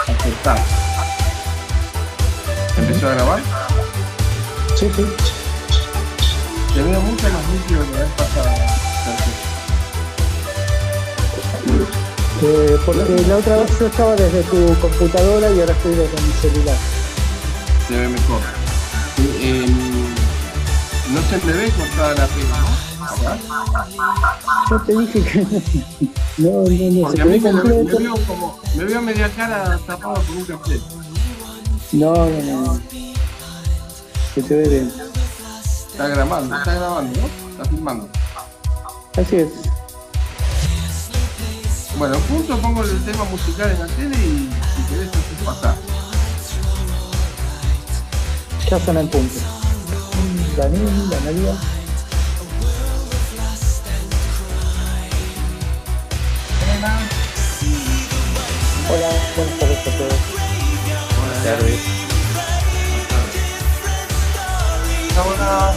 Aceptar. ¿Empezó a grabar? Sí, sí. Te veo mucho en los vídeos de la vez pasada, Sergio. Porque la otra vez yo estaba desde tu computadora y ahora estoy desde mi celular. Se ve mejor. No se me ve cortada la pena, ¿no? Acá. Yo te dije que no, Porque se a mí te ve completo. me veo media cara tapado por un café. No. Se te ve bien. Está grabando, ¿no? Está filmando. Así es. Bueno, justo pongo el tema musical en la tele y si querés haces pasar. Ya son en punto. Daniel, Analia. Hola, buenas tardes a todos. Buenas tardes. Hola.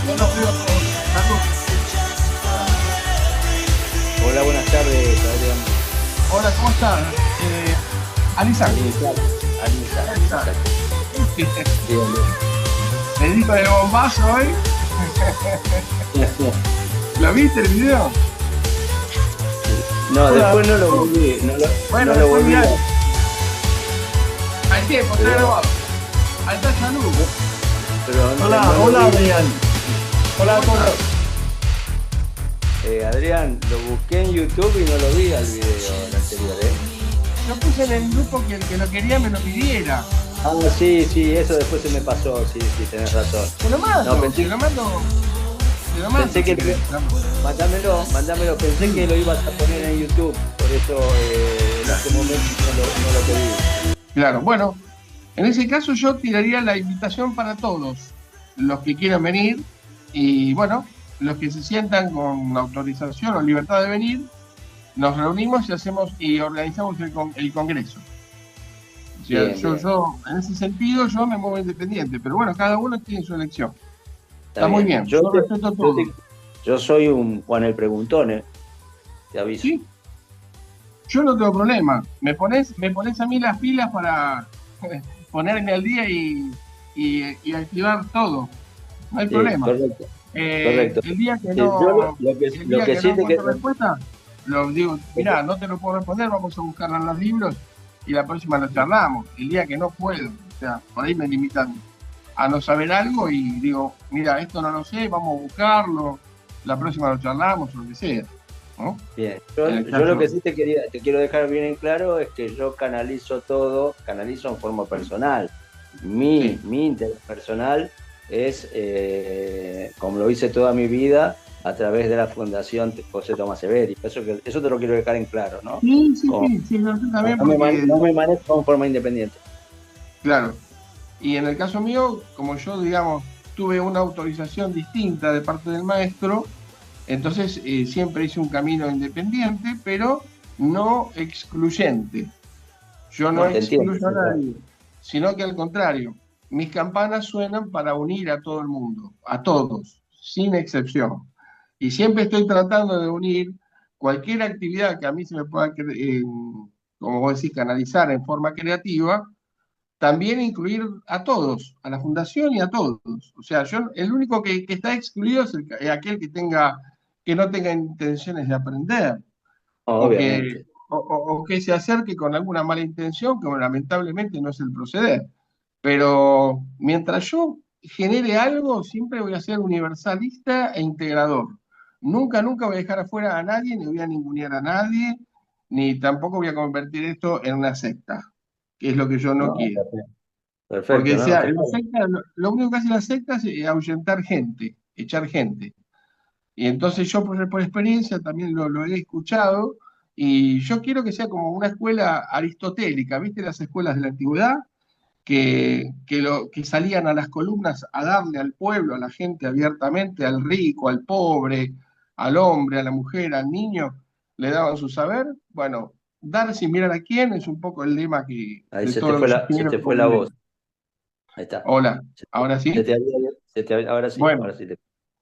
No los veo todos. Hola, buenas tardes, Adrián. Hola, ¿cómo estás? Alisa. Alisa. Me dijo de bombazo hoy. ¿Lo viste el video? No, Hola. después no lo volví. Bueno, no lo volví. Al tiempo, está grabado. Ahí está salud. Pero Hola Adrián. Hola a todos. Adrián, lo busqué en YouTube y no lo vi al video anterior, Yo puse en el grupo que el que lo quería me lo pidiera. Ah, sí, eso después se me pasó, sí, tenés razón. Te lo mando, No, pensé, te lo mando. Pensé que mándamelo, pensé que lo ibas a poner en YouTube, por eso en este momento no lo pedí. Claro, bueno, en ese caso yo tiraría la invitación para todos los que quieran venir y bueno, los que se sientan con autorización o libertad de venir, nos reunimos y organizamos el congreso. O sea, Bien. Yo, en ese sentido, yo me muevo independiente, pero bueno, cada uno tiene su elección. Está muy bien. Yo respeto todo. Yo soy un Juan el Preguntón, te aviso. Sí, yo no tengo problema. Me pones a mí las pilas para ponerme al día y activar todo. No hay problema. Correcto. El día que no encuentro que... respuesta, lo digo, mirá, no te lo puedo responder, vamos a buscarlo en los libros y la próxima lo charlamos. El día que no puedo, o sea, por ahí me limitan a no saber algo y digo, mira, esto no lo sé, vamos a buscarlo, la próxima lo charlamos o lo que sea, ¿no? Bien, yo lo que sí te quiero dejar bien en claro es que yo canalizo en forma personal. Mi interés personal es, como lo hice toda mi vida, a través de la Fundación José Tomás Severi. Eso te lo quiero dejar en claro, ¿no? Sí, también no me manejo en forma independiente. Claro. Y en el caso mío, como yo, digamos, tuve una autorización distinta de parte del maestro, entonces siempre hice un camino independiente, pero no excluyente. Yo no excluyo a nadie, sino que al contrario, mis campanas suenan para unir a todo el mundo, a todos, sin excepción. Y siempre estoy tratando de unir cualquier actividad que a mí se me pueda, como vos decís, canalizar en forma creativa, también incluir a todos, a la fundación y a todos. O sea, el único que está excluido es aquel que no tenga intenciones de aprender, Obviamente. o que se acerque con alguna mala intención, que lamentablemente no es el proceder. Pero mientras yo genere algo, siempre voy a ser universalista e integrador. Nunca voy a dejar afuera a nadie, ni voy a ningunear a nadie, ni tampoco voy a convertir esto en una secta, que es lo que yo no quiero. Perfecto, Porque la secta, lo único que hace la secta es ahuyentar gente, echar gente. Y entonces yo por experiencia también lo he escuchado y yo quiero que sea como una escuela aristotélica, ¿viste? Las escuelas de la antigüedad que salían a las columnas a darle al pueblo, a la gente abiertamente, al rico, al pobre, al hombre, a la mujer, al niño, le daban su saber. Bueno, dar sin mirar a quién es un poco el lema ahí de se todos los ingenieros te fue la voz. conviven. Ahí está. Hola, ¿ahora sí? Ahora sí, Bueno, ahora sí.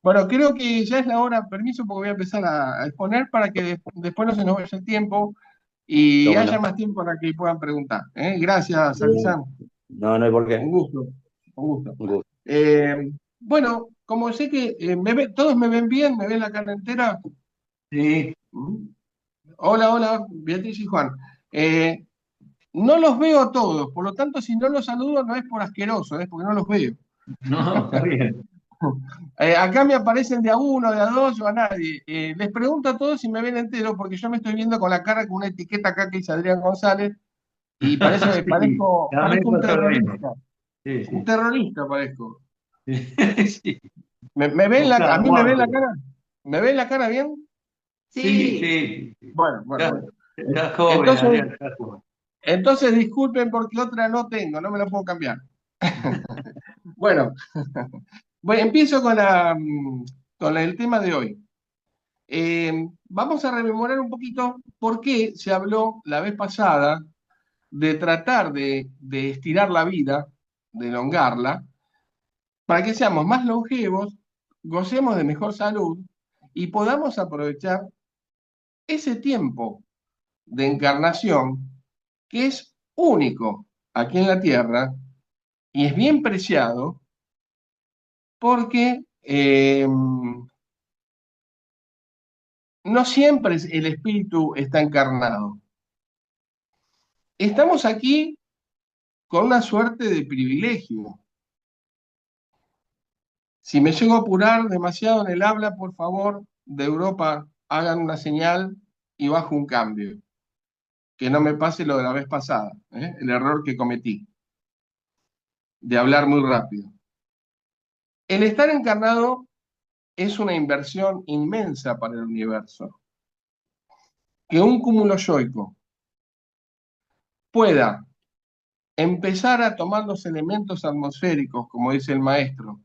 Bueno, creo que ya es la hora, permiso, porque voy a empezar a exponer para que después no se nos vaya el tiempo y ¿Cómo haya no? más tiempo para que puedan preguntar. ¿Eh? Gracias, Bien. Alizán. No, no hay por Un qué. gusto, un gusto. Un gusto. Bueno, como sé que todos me ven bien, me ven la cara entera. Sí, ¿Mm? Hola, hola, Beatriz y Juan. Eh, no los veo a todos, por lo tanto, si no los saludo no es por asqueroso, es porque no los veo. no, está bien. Acá me aparecen de a uno, de a dos o a nadie. Les pregunto a todos si me ven entero, porque yo me estoy viendo con la cara con una etiqueta acá que dice Adrián González y Sí, también parezco un pasó lo mismo. terrorista. Sí, Un sí. terrorista parezco. Sí. ¿Me ven a Busca mí me ven la guardia. cara? ¿Me ven la cara bien? Sí, sí, sí. Bueno, bueno, Ya, bueno. ya joven, Entonces, Adrián, ya joven. entonces disculpen porque otra no tengo, no me la puedo cambiar. Bueno, bueno, empiezo con el tema de hoy. Vamos a rememorar un poquito por qué se habló la vez pasada de tratar de estirar la vida, de elongarla, para que seamos más longevos, gocemos de mejor salud y podamos aprovechar ese tiempo de encarnación que es único aquí en la Tierra y es bien preciado porque no siempre el espíritu está encarnado. Estamos aquí con una suerte de privilegio. Si me llego a apurar demasiado en el habla, por favor, de Europa, hagan una señal y bajo un cambio. Que no me pase lo de la vez pasada, el error que cometí, de hablar muy rápido. El estar encarnado es una inversión inmensa para el universo. Que un cúmulo yoico pueda empezar a tomar los elementos atmosféricos, como dice el maestro,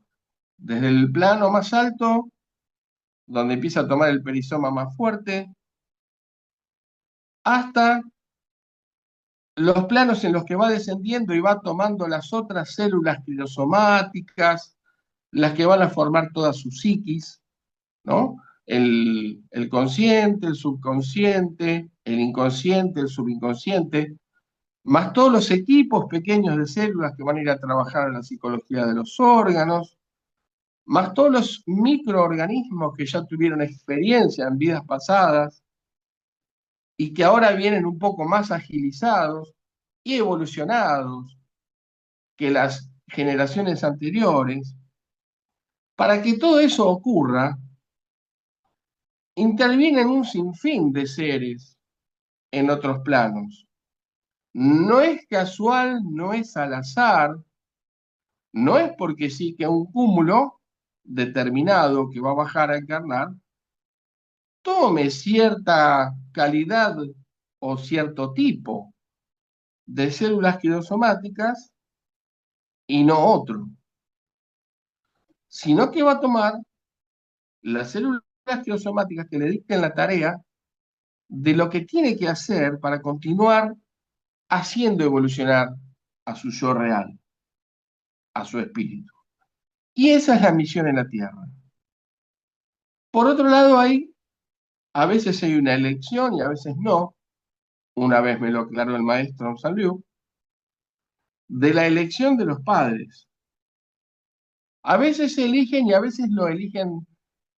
desde el plano más alto, donde empieza a tomar el perizoma más fuerte, hasta los planos en los que va descendiendo y va tomando las otras células crisosomáticas, las que van a formar toda su psiquis, ¿no? El consciente, el subconsciente, el inconsciente, el subinconsciente, más todos los equipos pequeños de células que van a ir a trabajar en la psicología de los órganos, más todos los microorganismos que ya tuvieron experiencia en vidas pasadas y que ahora vienen un poco más agilizados y evolucionados que las generaciones anteriores. Para que todo eso ocurra, intervienen un sinfín de seres en otros planos. No es casual, no es al azar, no es porque sí que un cúmulo determinado que va a bajar a encarnar tome cierta calidad o cierto tipo de células quirosomáticas y no otro, sino que va a tomar las células quirosomáticas que le dicten la tarea de lo que tiene que hacer para continuar haciendo evolucionar a su yo real, a su espíritu. Y esa es la misión en la Tierra. Por otro lado, a veces hay una elección y a veces no. Una vez me lo aclaró el maestro Sanliu, de la elección de los padres. A veces se eligen y a veces lo eligen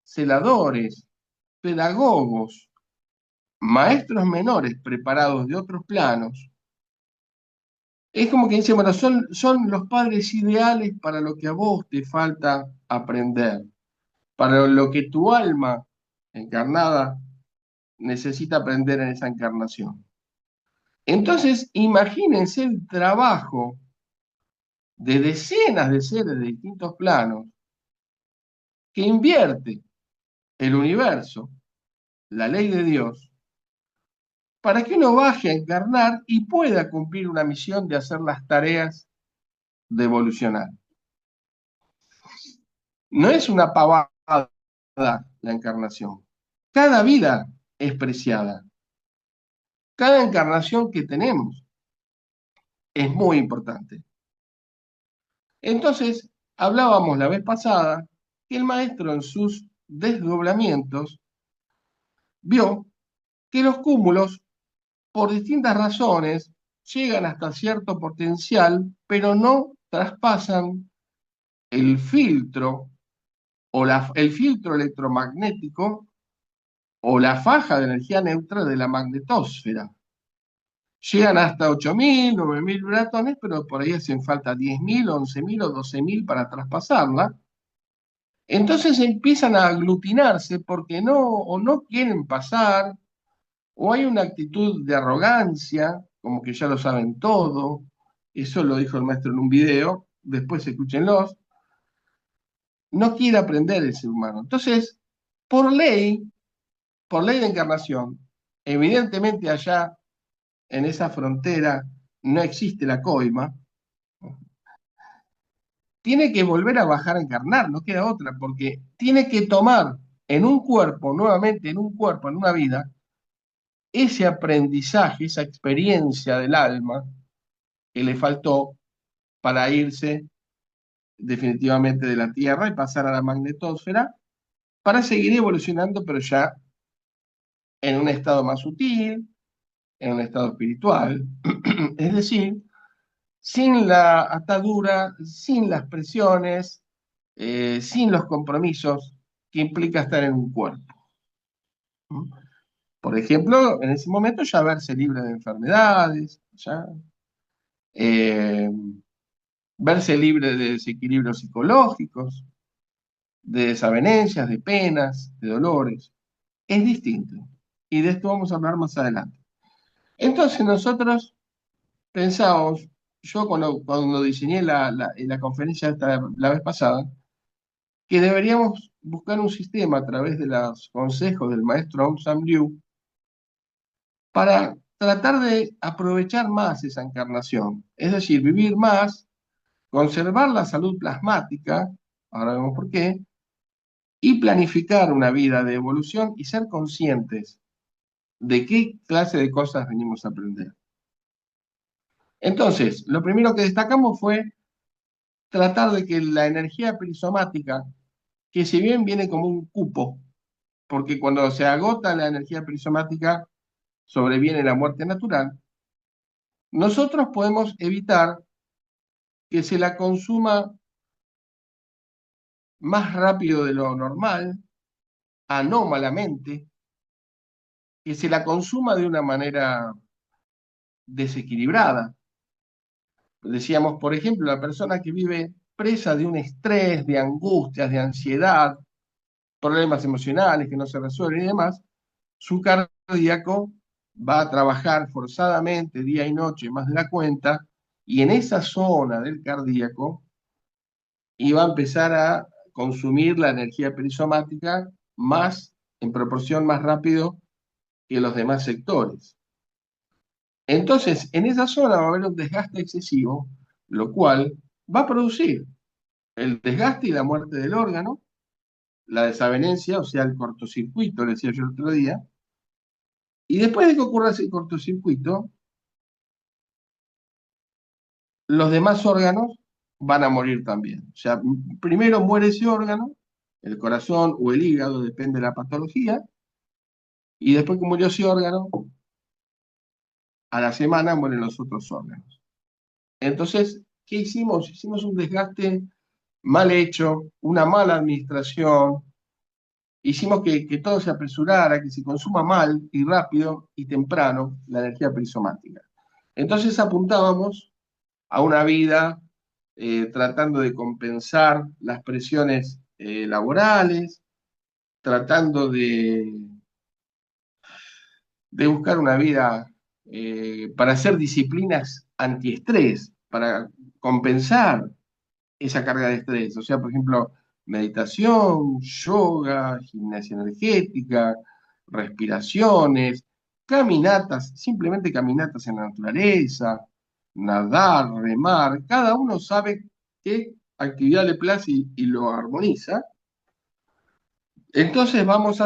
celadores, pedagogos, maestros menores preparados de otros planos. Es como que dice, bueno, son los padres ideales para lo que a vos te falta aprender, para lo que tu alma encarnada necesita aprender en esa encarnación. Entonces, imagínense el trabajo de decenas de seres de distintos planos que invierte el universo, la ley de Dios, para que uno baje a encarnar y pueda cumplir una misión de hacer las tareas de evolucionar. No es una pavada la encarnación. Cada vida es preciada. Cada encarnación que tenemos es muy importante. Entonces, hablábamos la vez pasada que el maestro en sus desdoblamientos vio que los cúmulos, por distintas razones, llegan hasta cierto potencial, pero no traspasan el filtro o el filtro electromagnético o la faja de energía neutra de la magnetosfera. Llegan hasta 8.000, 9.000 bratones, pero por ahí hacen falta 10.000, 11.000 o 12.000 para traspasarla. Entonces empiezan a aglutinarse porque no quieren pasar, o hay una actitud de arrogancia, como que ya lo saben todo. Eso lo dijo el maestro en un video, después escúchenlos. No quiere aprender el ser humano. Entonces, por ley de encarnación, evidentemente allá en esa frontera no existe la coima, tiene que volver a bajar a encarnar, no queda otra, porque tiene que tomar en un cuerpo, nuevamente en un cuerpo, en una vida, ese aprendizaje, esa experiencia del alma que le faltó para irse definitivamente de la Tierra y pasar a la magnetosfera, para seguir evolucionando, pero ya en un estado más sutil, en un estado espiritual, es decir, sin la atadura, sin las presiones, sin los compromisos que implica estar en un cuerpo. Por ejemplo, en ese momento ya verse libre de enfermedades, ya, eh, verse libre de desequilibrios psicológicos, de desavenencias, de penas, de dolores. Es distinto. Y de esto vamos a hablar más adelante. Entonces nosotros pensamos, yo cuando diseñé la conferencia la vez pasada, que deberíamos buscar un sistema a través de los consejos del maestro Aung San Liu para tratar de aprovechar más esa encarnación, es decir, vivir más, conservar la salud plasmática, ahora vemos por qué, y planificar una vida de evolución y ser conscientes de qué clase de cosas venimos a aprender. Entonces, lo primero que destacamos fue tratar de que la energía perisomática, que si bien viene como un cupo, porque cuando se agota la energía perisomática sobreviene la muerte natural, nosotros podemos evitar que se la consuma más rápido de lo normal, anómalamente, que se la consuma de una manera desequilibrada. Decíamos, por ejemplo, la persona que vive presa de un estrés, de angustias, de ansiedad, problemas emocionales que no se resuelven y demás, su cardíaco va a trabajar forzadamente día y noche más de la cuenta, y en esa zona del cardíaco iba a empezar a consumir la energía perisomática más, en proporción más rápido que los demás sectores. Entonces, en esa zona va a haber un desgaste excesivo, lo cual va a producir el desgaste y la muerte del órgano, la desavenencia, o sea, el cortocircuito, le decía yo el otro día, y después de que ocurra ese cortocircuito, los demás órganos van a morir también. O sea, primero muere ese órgano, el corazón o el hígado, depende de la patología, y después que murió ese órgano, a la semana mueren los otros órganos. Entonces, ¿qué hicimos? Hicimos un desgaste mal hecho, una mala administración, hicimos que todo se apresurara, que se consuma mal y rápido y temprano la energía perisomática. Entonces apuntábamos a una vida tratando de compensar las presiones laborales, tratando de buscar una vida para hacer disciplinas antiestrés, para compensar esa carga de estrés. O sea, por ejemplo, meditación, yoga, gimnasia energética, respiraciones, caminatas, simplemente caminatas en la naturaleza, nadar, remar. Cada uno sabe qué actividad le place y lo armoniza. Entonces vamos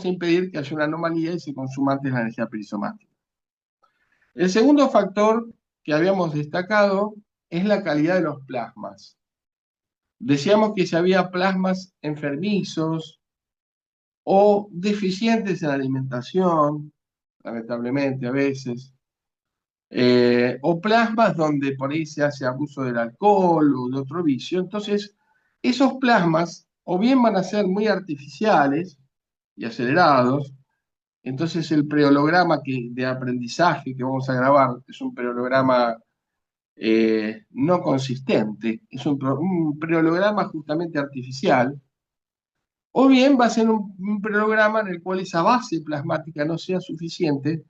a impedir que haya una anomalía y se consuma antes la energía perisomática. El segundo factor que habíamos destacado es la calidad de los plasmas. decíamos que si había plasmas enfermizos o deficientes en la alimentación, lamentablemente a veces, o plasmas donde por ahí se hace abuso del alcohol o de otro vicio. Entonces, esos plasmas o bien van a ser muy artificiales y acelerados. Entonces, el preholograma de aprendizaje que vamos a grabar es un preholograma no consistente, es un preholograma justamente artificial, o bien va a ser un preholograma en el cual esa base plasmática no sea suficiente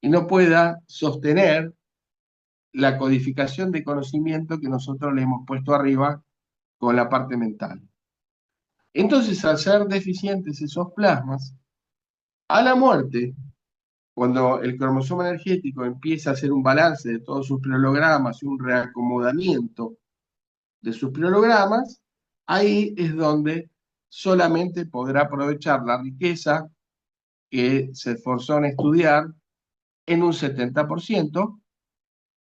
y no pueda sostener la codificación de conocimiento que nosotros le hemos puesto arriba con la parte mental. Entonces, al ser deficientes esos plasmas, a la muerte, cuando el cromosoma energético empieza a hacer un balance de todos sus preologramas y un reacomodamiento de sus preologramas, ahí es donde solamente podrá aprovechar la riqueza que se esforzó en estudiar en un 70%,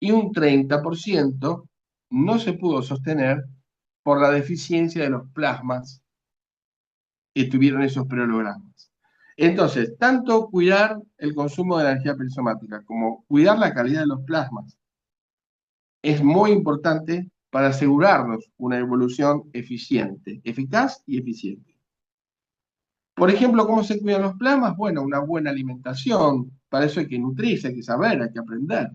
y un 30% no se pudo sostener por la deficiencia de los plasmas que tuvieron esos preologramas. Entonces, tanto cuidar el consumo de la energía perisomática como cuidar la calidad de los plasmas es muy importante para asegurarnos una evolución eficiente, eficaz y eficiente. Por ejemplo, ¿cómo se cuidan los plasmas? Bueno, una buena alimentación, para eso hay que nutrirse, hay que saber, hay que aprender.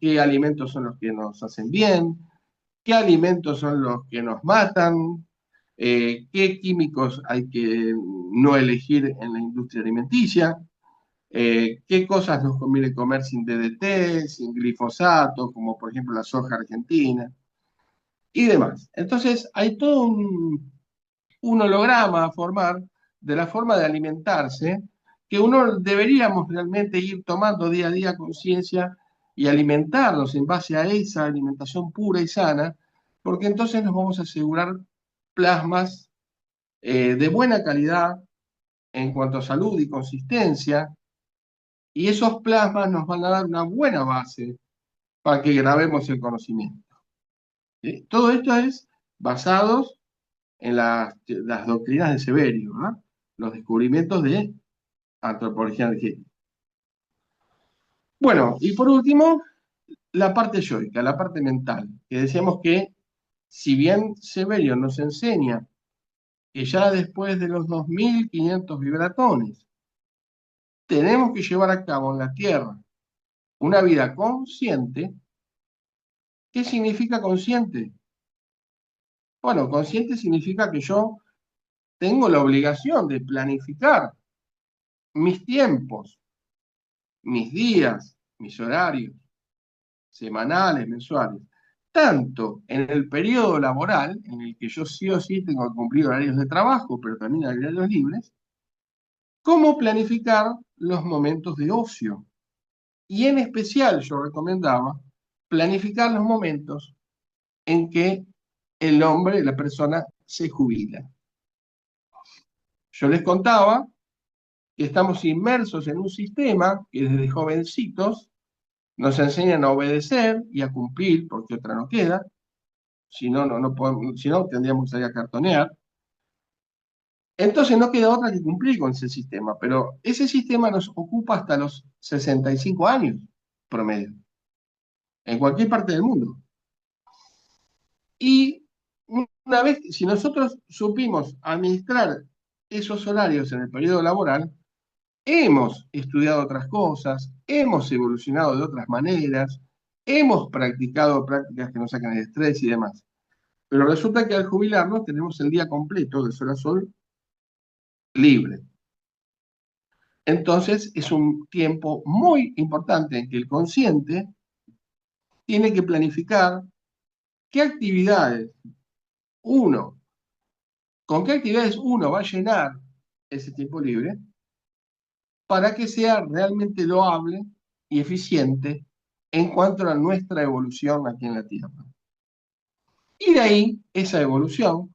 Qué alimentos son los que nos hacen bien, qué alimentos son los que nos matan, qué químicos hay que no elegir en la industria alimenticia, qué cosas nos conviene comer sin DDT, sin glifosato, como por ejemplo la soja argentina, y demás. Entonces, hay todo un holograma a formar de la forma de alimentarse que uno deberíamos realmente ir tomando día a día conciencia y alimentarnos en base a esa alimentación pura y sana, porque entonces nos vamos a asegurar plasmas de buena calidad en cuanto a salud y consistencia, y esos plasmas nos van a dar una buena base para que grabemos el conocimiento. ¿Sí? Todo esto es basados en las doctrinas de Severio, ¿no? Los descubrimientos de antropología energética. Bueno, y por último, la parte yoica, la parte mental, que decíamos que si bien Severio nos enseña que ya después de los 2500 vibratones tenemos que llevar a cabo en la Tierra una vida consciente, ¿qué significa consciente? Bueno, consciente significa que yo tengo la obligación de planificar mis tiempos, mis días, mis horarios, semanales, mensuales, tanto en el periodo laboral, en el que yo sí o sí tengo que cumplir horarios de trabajo, pero también horarios libres, como planificar los momentos de ocio. Y en especial yo recomendaba planificar los momentos en que el hombre, la persona, se jubila. Yo les contaba que estamos inmersos en un sistema que desde jovencitos nos enseñan a obedecer y a cumplir, porque otra no queda, si no, no podemos, si no tendríamos que salir a cartonear. Entonces no queda otra que cumplir con ese sistema, pero ese sistema nos ocupa hasta los 65 años promedio, en cualquier parte del mundo. Y una vez, si nosotros supimos administrar esos horarios en el periodo laboral, hemos estudiado otras cosas, hemos evolucionado de otras maneras, hemos practicado prácticas que nos sacan el estrés y demás. Pero resulta que al jubilarnos tenemos el día completo de sol a sol libre. Entonces es un tiempo muy importante en que el consciente tiene que planificar qué actividades uno, con qué actividades uno va a llenar ese tiempo libre para que sea realmente loable y eficiente en cuanto a nuestra evolución aquí en la Tierra. Y de ahí, esa evolución,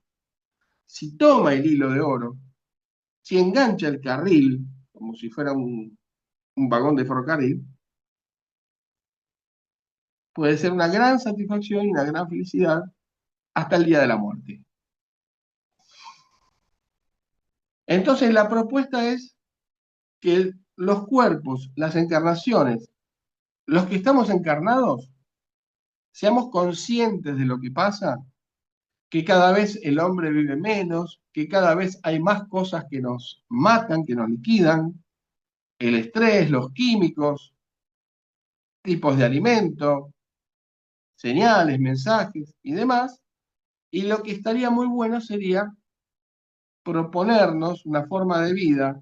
si toma el hilo de oro, si engancha el carril, como si fuera un vagón de ferrocarril, puede ser una gran satisfacción y una gran felicidad hasta el día de la muerte. Entonces la propuesta es que los cuerpos, las encarnaciones, los que estamos encarnados, seamos conscientes de lo que pasa, que cada vez el hombre vive menos, que cada vez hay más cosas que nos matan, que nos liquidan, el estrés, los químicos, tipos de alimento, señales, mensajes y demás. Y lo que estaría muy bueno sería proponernos una forma de vida,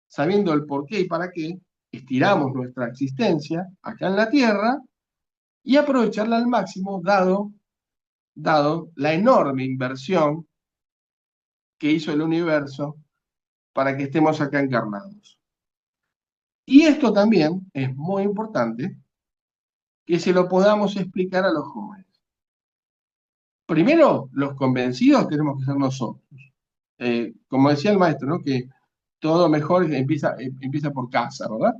sabiendo el por qué y para qué, estiramos nuestra existencia acá en la Tierra y aprovecharla al máximo, dado la enorme inversión que hizo el universo para que estemos acá encarnados. Y esto también es muy importante que se lo podamos explicar a los jóvenes. Primero, los convencidos tenemos que ser nosotros. Como decía el maestro, ¿no? Que todo mejor empieza por casa, ¿verdad?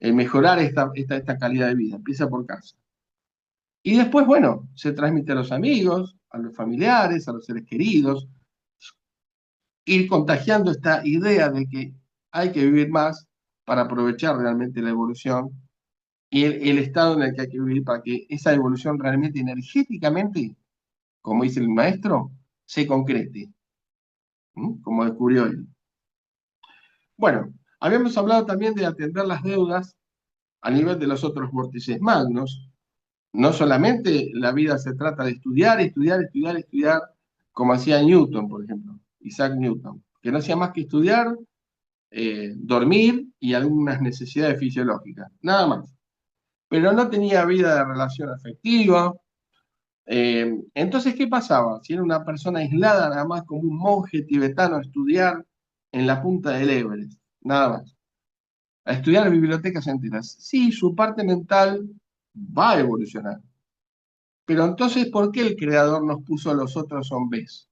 Mejorar esta calidad de vida empieza por casa. Y después, bueno, se transmite a los amigos, a los familiares, a los seres queridos, ir contagiando esta idea de que hay que vivir más para aprovechar realmente la evolución y el estado en el que hay que vivir para que esa evolución realmente energéticamente, como dice el maestro, se concrete, como descubrió él. Bueno, habíamos hablado también de atender las deudas a nivel de los otros vórtices magnos. No solamente la vida se trata de estudiar, estudiar, estudiar, estudiar, como hacía Newton, por ejemplo, Isaac Newton, que no hacía más que estudiar, dormir y algunas necesidades fisiológicas, nada más. Pero no tenía vida de relación afectiva. Entonces, ¿qué pasaba? Si era una persona aislada, nada más como un monje tibetano a estudiar en la punta del Everest, nada más, a estudiar bibliotecas enteras. Sí, su parte mental va a evolucionar. Pero entonces, ¿por qué el Creador nos puso los otros hombres?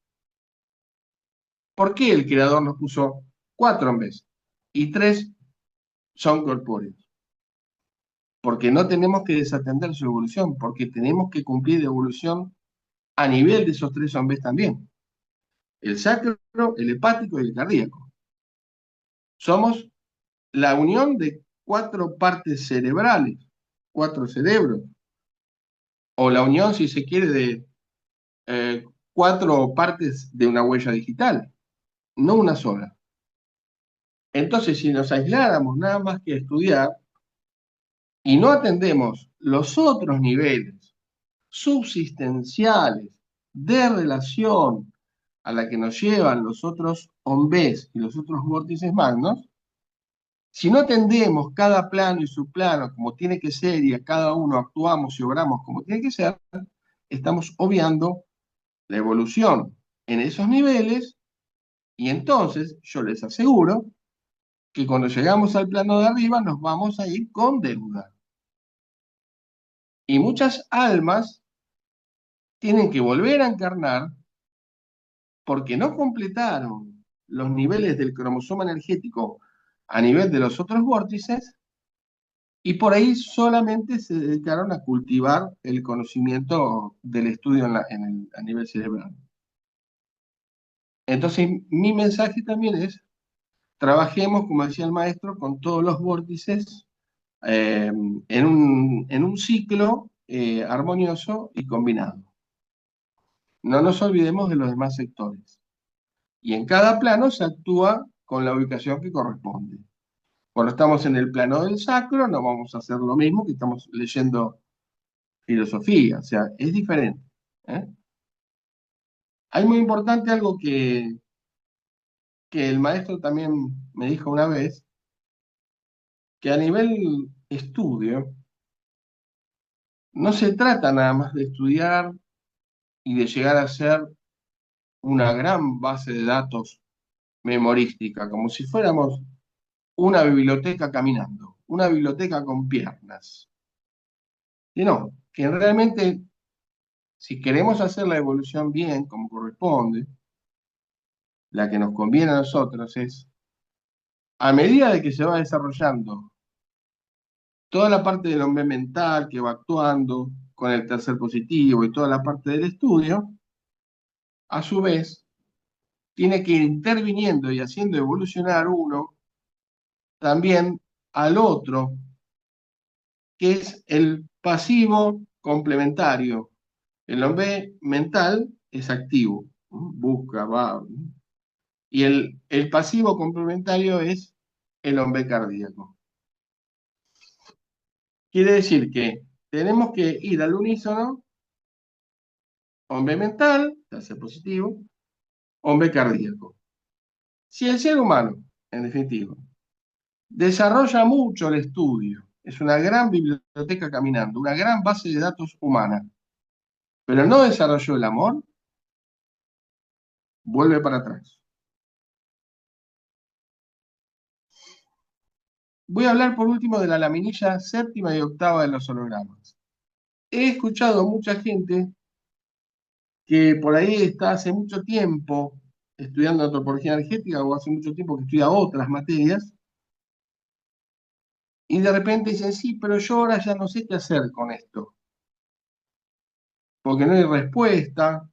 ¿Por qué el Creador nos puso 4 hombres y 3 son corpóreos? Porque no tenemos que desatender su evolución, porque tenemos que cumplir evolución a nivel de esos 3 hombres también. El sacro, el hepático y el cardíaco. Somos la unión de 4 partes cerebrales, 4 cerebros, o la unión, si se quiere, de 4 partes de una huella digital, no una sola. Entonces, si nos aisláramos nada más que a estudiar y no atendemos los otros niveles subsistenciales de relación a la que nos llevan los otros ombés y los otros vórtices magnos, si no atendemos cada plano y subplano como tiene que ser y a cada uno actuamos y obramos como tiene que ser, estamos obviando la evolución en esos niveles y entonces yo les aseguro que cuando llegamos al plano de arriba nos vamos a ir con deuda. Y muchas almas tienen que volver a encarnar porque no completaron los niveles del cromosoma energético a nivel de los otros vórtices y por ahí solamente se dedicaron a cultivar el conocimiento del estudio a nivel cerebral. Entonces, mi mensaje también es, trabajemos, como decía el maestro, con todos los vórtices en un ciclo armonioso y combinado. No nos olvidemos de los demás sectores. Y en cada plano se actúa con la ubicación que corresponde. Cuando estamos en el plano del sacro, no vamos a hacer lo mismo que estamos leyendo filosofía, o sea, es diferente. ¿eh? Hay muy importante algo que el maestro también me dijo una vez, que a nivel estudio, no se trata nada más de estudiar y de llegar a ser una gran base de datos memorística, como si fuéramos una biblioteca caminando, una biblioteca con piernas. Y no, que realmente, si queremos hacer la evolución bien, como corresponde, la que nos conviene a nosotros es, a medida de que se va desarrollando toda la parte del hombre mental que va actuando con el tercer positivo y toda la parte del estudio, a su vez, tiene que ir interviniendo y haciendo evolucionar uno también al otro, que es el pasivo complementario. El hombre mental es activo, busca, va. Y el pasivo complementario es el hombre cardíaco. Quiere decir que tenemos que ir al unísono, hombre mental, tercer positivo, hombre cardíaco. Si el ser humano, en definitiva, desarrolla mucho el estudio, es una gran biblioteca caminando, una gran base de datos humana, pero no desarrolló el amor, vuelve para atrás. Voy a hablar por último de la laminilla séptima y octava de los hologramas. He escuchado mucha gente que por ahí está hace mucho tiempo estudiando antropología energética o hace mucho tiempo que estudia otras materias y de repente dicen, sí, pero yo ahora ya no sé qué hacer con esto, porque no hay respuesta,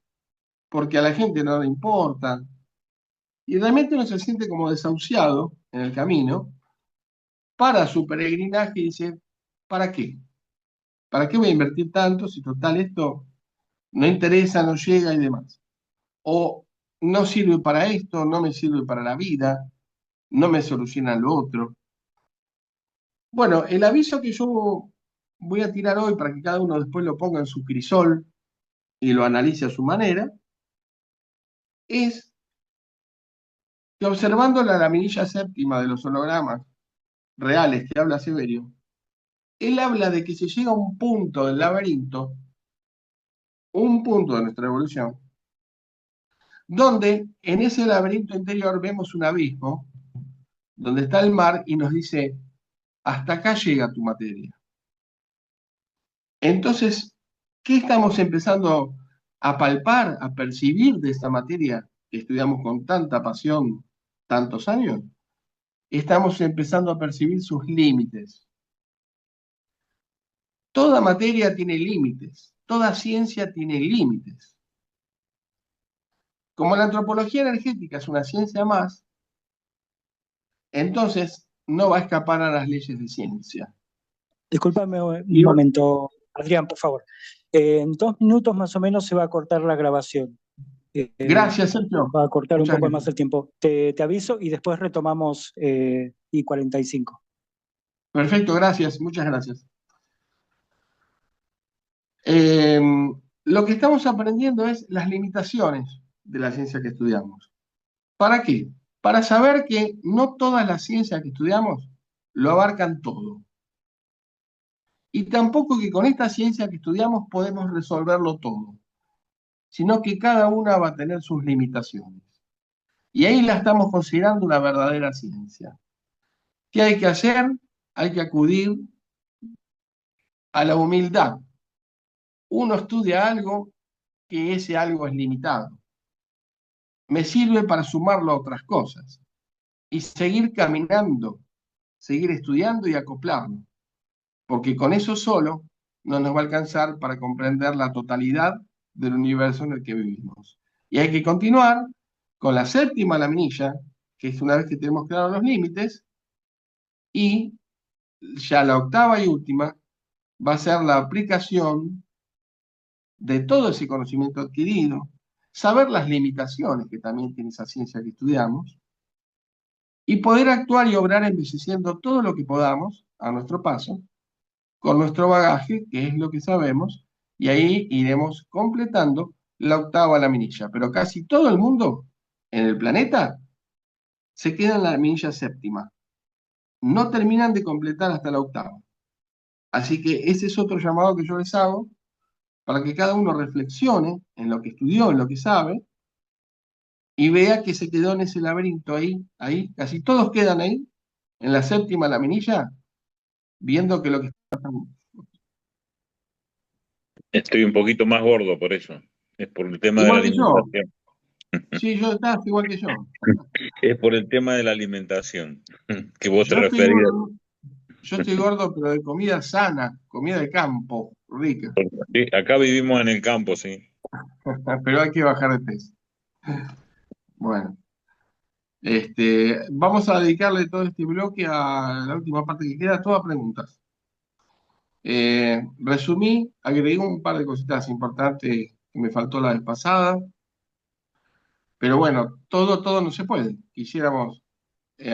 porque a la gente no le importa. Y realmente uno se siente como desahuciado en el camino para su peregrinaje y dice, ¿para qué? ¿Para qué voy a invertir tanto si total esto no interesa, no llega y demás? O no sirve para esto, no me sirve para la vida, no me soluciona lo otro. Bueno, el aviso que yo voy a tirar hoy para que cada uno después lo ponga en su crisol y lo analice a su manera, es que observando la laminilla séptima de los hologramas reales que habla Severio, él habla de que se llega a un punto del laberinto, un punto de nuestra evolución, donde en ese laberinto interior vemos un abismo, donde está el mar y nos dice, hasta acá llega tu materia. Entonces, ¿qué estamos empezando a palpar, a percibir de esta materia que estudiamos con tanta pasión tantos años? Estamos empezando a percibir sus límites. Toda materia tiene límites, toda ciencia tiene límites. Como la antropología energética es una ciencia más, entonces no va a escapar a las leyes de ciencia. Discúlpame un momento, Adrián, por favor. En 2 minutos más o menos se va a cortar la grabación. Gracias, Sergio. Va a cortar Muchas un poco gracias. más el tiempo. Te aviso y después retomamos y 45. Perfecto, gracias, muchas gracias. Lo que estamos aprendiendo es las limitaciones de la ciencia que estudiamos. ¿Para qué? Para saber que no todas las ciencias que estudiamos lo abarcan todo. Y tampoco que con esta ciencia que estudiamos podemos resolverlo todo, sino que cada una va a tener sus limitaciones. Y ahí la estamos considerando una verdadera ciencia. ¿Qué hay que hacer? Hay que acudir a la humildad. Uno estudia algo que ese algo es limitado. Me sirve para sumarlo a otras cosas y seguir caminando, seguir estudiando y acoplarlo, porque con eso solo no nos va a alcanzar para comprender la totalidad del universo en el que vivimos. Y hay que continuar con la séptima laminilla, que es una vez que tenemos claros los límites, y ya la octava y última va a ser la aplicación de todo ese conocimiento adquirido, saber las limitaciones que también tiene esa ciencia que estudiamos, y poder actuar y obrar embelleciendo todo lo que podamos a nuestro paso, con nuestro bagaje, que es lo que sabemos, y ahí iremos completando la octava laminilla. Pero casi todo el mundo en el planeta se queda en la laminilla séptima. No terminan de completar hasta la octava. Así que ese es otro llamado que yo les hago para que cada uno reflexione en lo que estudió, en lo que sabe, y vea que se quedó en ese laberinto ahí, casi todos quedan ahí, en la séptima laminilla, viendo que lo que está pasando. Estoy un poquito más gordo por eso. Es por el tema Igual de la que yo. alimentación. Sí, yo estás igual que yo. Es por el tema de la alimentación que vos te Yo estoy referías. gordo, yo estoy gordo, pero de comida sana, comida de campo, rica. Sí, acá vivimos en el campo, sí. Pero hay que bajar de peso. Bueno, vamos a dedicarle todo este bloque a la última parte que queda, todas preguntas. Resumí, agregué un par de cositas importantes que me faltó la vez pasada, pero bueno, todo no se puede. Quisiéramos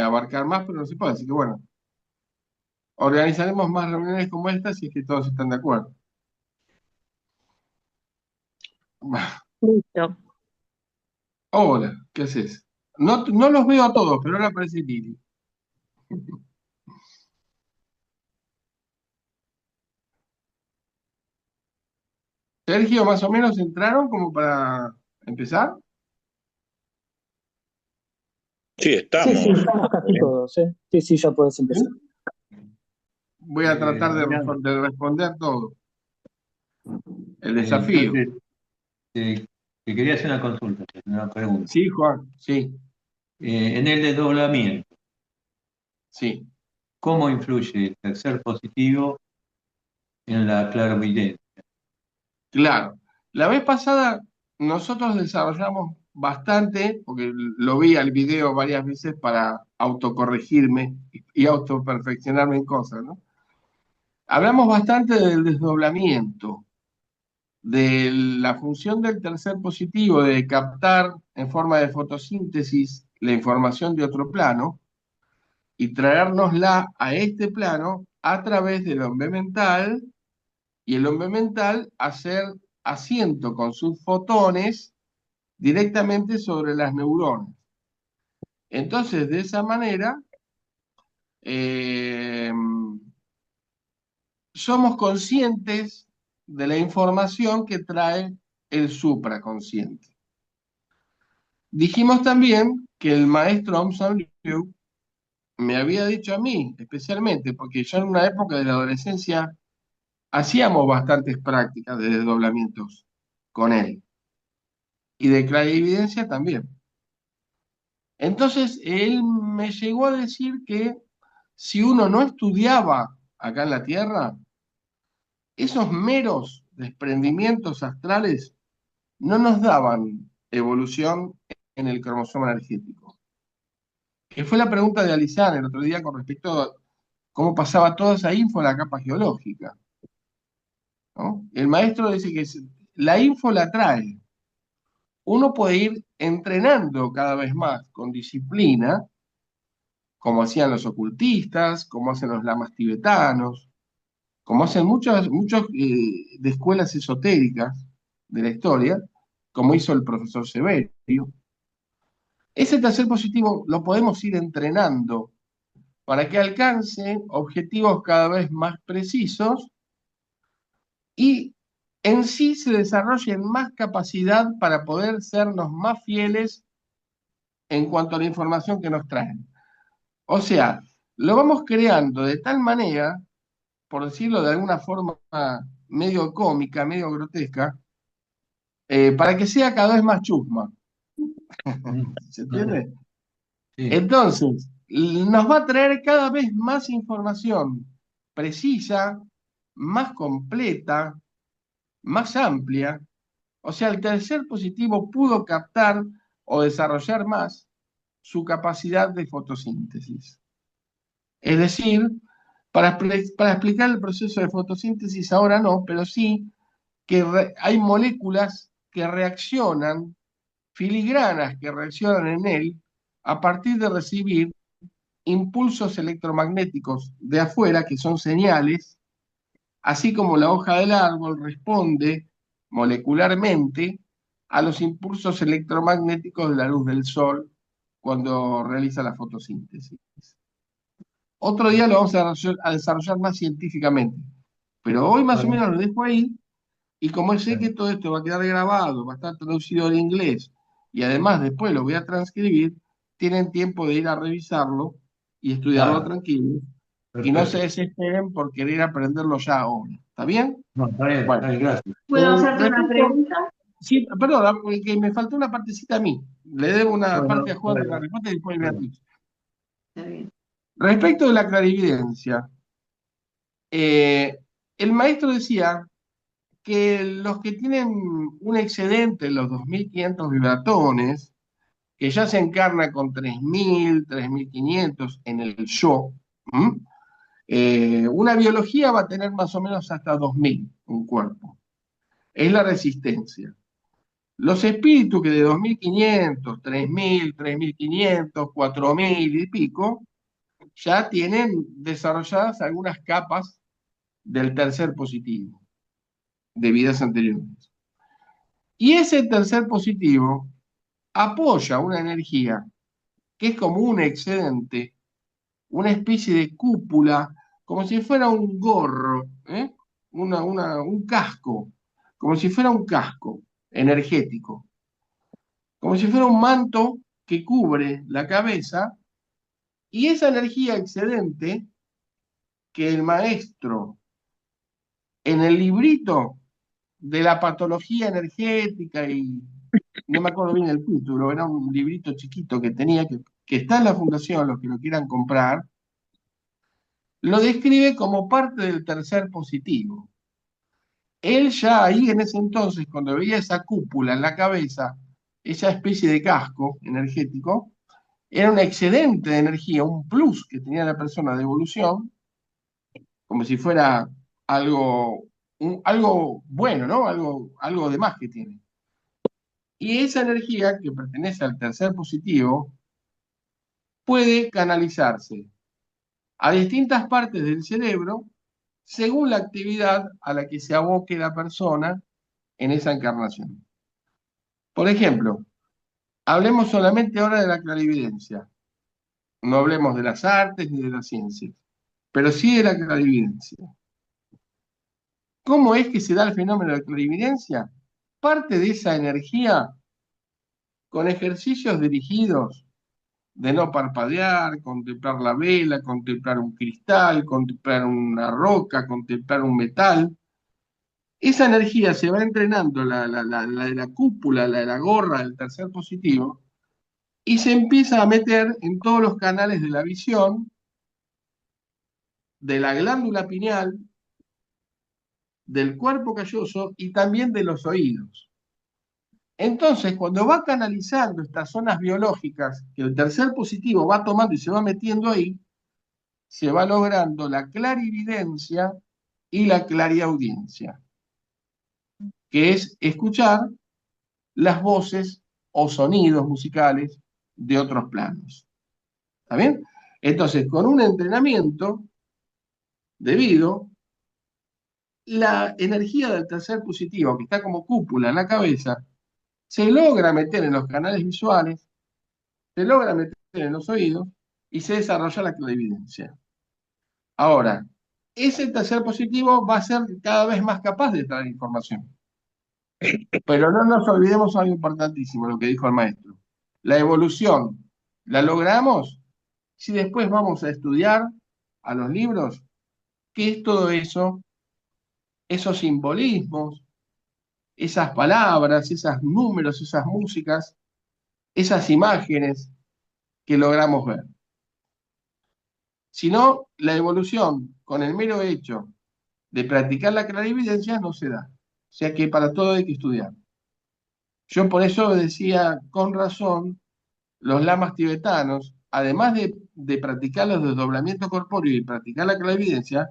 abarcar más, pero no se puede. Así que bueno, organizaremos más reuniones como esta si es que todos están de acuerdo. Listo. Hola, ¿qué haces? No los veo a todos, pero ahora aparece Lili. Sergio, más o menos entraron como para empezar. Sí, Sí, estamos. sí, estamos casi todos, ¿eh? Sí, sí, ya puedes empezar. Voy a tratar de Adrián, responder todo. El desafío. entonces, te quería hacer una consulta, una pregunta. Sí, Juan, sí, En el desdoblamiento, sí. ¿cómo influye el tercer positivo en la clarividencia? Claro. La vez pasada nosotros desarrollamos bastante, porque lo vi al video varias veces para autocorregirme y autoperfeccionarme en cosas, ¿no? Hablamos bastante del desdoblamiento, de la función del tercer positivo de captar en forma de fotosíntesis la información de otro plano y traérnosla a este plano a través del hombre mental y el hombre mental hacer asiento con sus fotones directamente sobre las neuronas. Entonces, de esa manera, eh, somos conscientes de la información que trae el supraconsciente. Dijimos también que el maestro Aung San Liu me había dicho a mí, especialmente, porque yo en una época de la adolescencia hacíamos bastantes prácticas de desdoblamientos con él y de clarividencia también. Entonces, él me llegó a decir que si uno no estudiaba acá en la Tierra, esos meros desprendimientos astrales no nos daban evolución en el cromosoma energético. Que fue la pregunta de Alizán el otro día con respecto a cómo pasaba toda esa info a la capa geológica, ¿no? El maestro dice que la info la trae. Uno puede ir entrenando cada vez más con disciplina, como hacían los ocultistas, como hacen los lamas tibetanos, como hacen muchos de escuelas esotéricas de la historia, como hizo el profesor Severio. Ese tercer positivo lo podemos ir entrenando para que alcance objetivos cada vez más precisos y en sí se desarrolle más capacidad para poder sernos más fieles en cuanto a la información que nos traen. O sea, lo vamos creando de tal manera, por decirlo de alguna forma medio cómica, medio grotesca, para que sea cada vez más chusma. ¿Se entiende? Sí. Entonces, nos va a traer cada vez más información precisa, más completa, más amplia. O sea, el tercer positivo pudo captar o desarrollar más su capacidad de fotosíntesis. Es decir, para explicar el proceso de fotosíntesis ahora no, pero sí que hay moléculas que reaccionan, filigranas que reaccionan en él a partir de recibir impulsos electromagnéticos de afuera, que son señales, así como la hoja del árbol responde molecularmente a los impulsos electromagnéticos de la luz del sol cuando realiza la fotosíntesis. Otro día lo vamos a desarrollar más científicamente, pero hoy más o menos lo dejo ahí, y como sé que todo esto va a quedar grabado, va a estar traducido al inglés, y además después lo voy a transcribir, tienen tiempo de ir a revisarlo y estudiarlo Claro, tranquilo, y no se perfecto. desesperen por querer aprenderlo ya ahora. ¿Está bien? No, está Bueno, bien, gracias. ¿Puedo hacerte una pregunta? sí, perdón, que me faltó una partecita a mí. Le debo una parte a Bueno, Juan de la respuesta y después Beatriz. Está bien. Respecto de la clarividencia, el maestro decía que los que tienen un excedente en los 2500 vibratones, que ya se encarna con 3000, 3500 en el yo, ¿m? Una biología va a tener más o menos hasta 2000 un cuerpo. Es la resistencia. Los espíritus que de 2500, 3000, 3500, 4000 y pico, ya tienen desarrolladas algunas capas del tercer positivo de vidas anteriores. Y ese tercer positivo apoya una energía que es como un excedente, una especie de cúpula, como si fuera un gorro, ¿eh? Un casco, como si fuera un casco energético, como si fuera un manto que cubre la cabeza, y esa energía excedente que el maestro en el librito de la patología energética, y no me acuerdo bien el título, era un librito chiquito que tenía, que está en la fundación, los que lo quieran comprar, lo describe como parte del tercer positivo. Él ya ahí en ese entonces, cuando veía esa cúpula en la cabeza, esa especie de casco energético, era un excedente de energía, un plus que tenía la persona de evolución, como si fuera algo, algo bueno, ¿no? Algo de más que tiene. Y esa energía que pertenece al tercer positivo puede canalizarse a distintas partes del cerebro según la actividad a la que se aboque la persona en esa encarnación. Por ejemplo, hablemos solamente ahora de la clarividencia. No hablemos de las artes ni de las ciencias, pero sí de la clarividencia. ¿Cómo es que se da el fenómeno de la clarividencia? Parte de esa energía con ejercicios dirigidos de no parpadear, contemplar la vela, contemplar un cristal, contemplar una roca, contemplar un metal. Esa energía se va entrenando, la de la cúpula, la de la gorra del tercer positivo, y se empieza a meter en todos los canales de la visión, de la glándula pineal, del cuerpo calloso y también de los oídos. Entonces, cuando va canalizando estas zonas biológicas que el tercer positivo va tomando y se va metiendo ahí, se va logrando la clarividencia y la clariaudiencia, que es escuchar las voces o sonidos musicales de otros planos. ¿Está bien? Entonces, con un entrenamiento debido, la energía del tercer positivo, que está como cúpula en la cabeza, se logra meter en los canales visuales, se logra meter en los oídos y se desarrolla la clarividencia. Ahora, ese tercer positivo va a ser cada vez más capaz de traer información. Pero no nos olvidemos algo importantísimo, lo que dijo el maestro. La evolución, ¿la logramos? Si después vamos a estudiar a los libros, ¿qué es todo eso? Esos simbolismos, esas palabras, esos números, esas músicas, esas imágenes que logramos ver. Si no, la evolución, con el mero hecho de practicar la clarividencia, no se da. O sea que para todo hay que estudiar. Yo por eso decía, con razón, los lamas tibetanos, además de practicar los desdoblamientos corpóreos y practicar la clarividencia,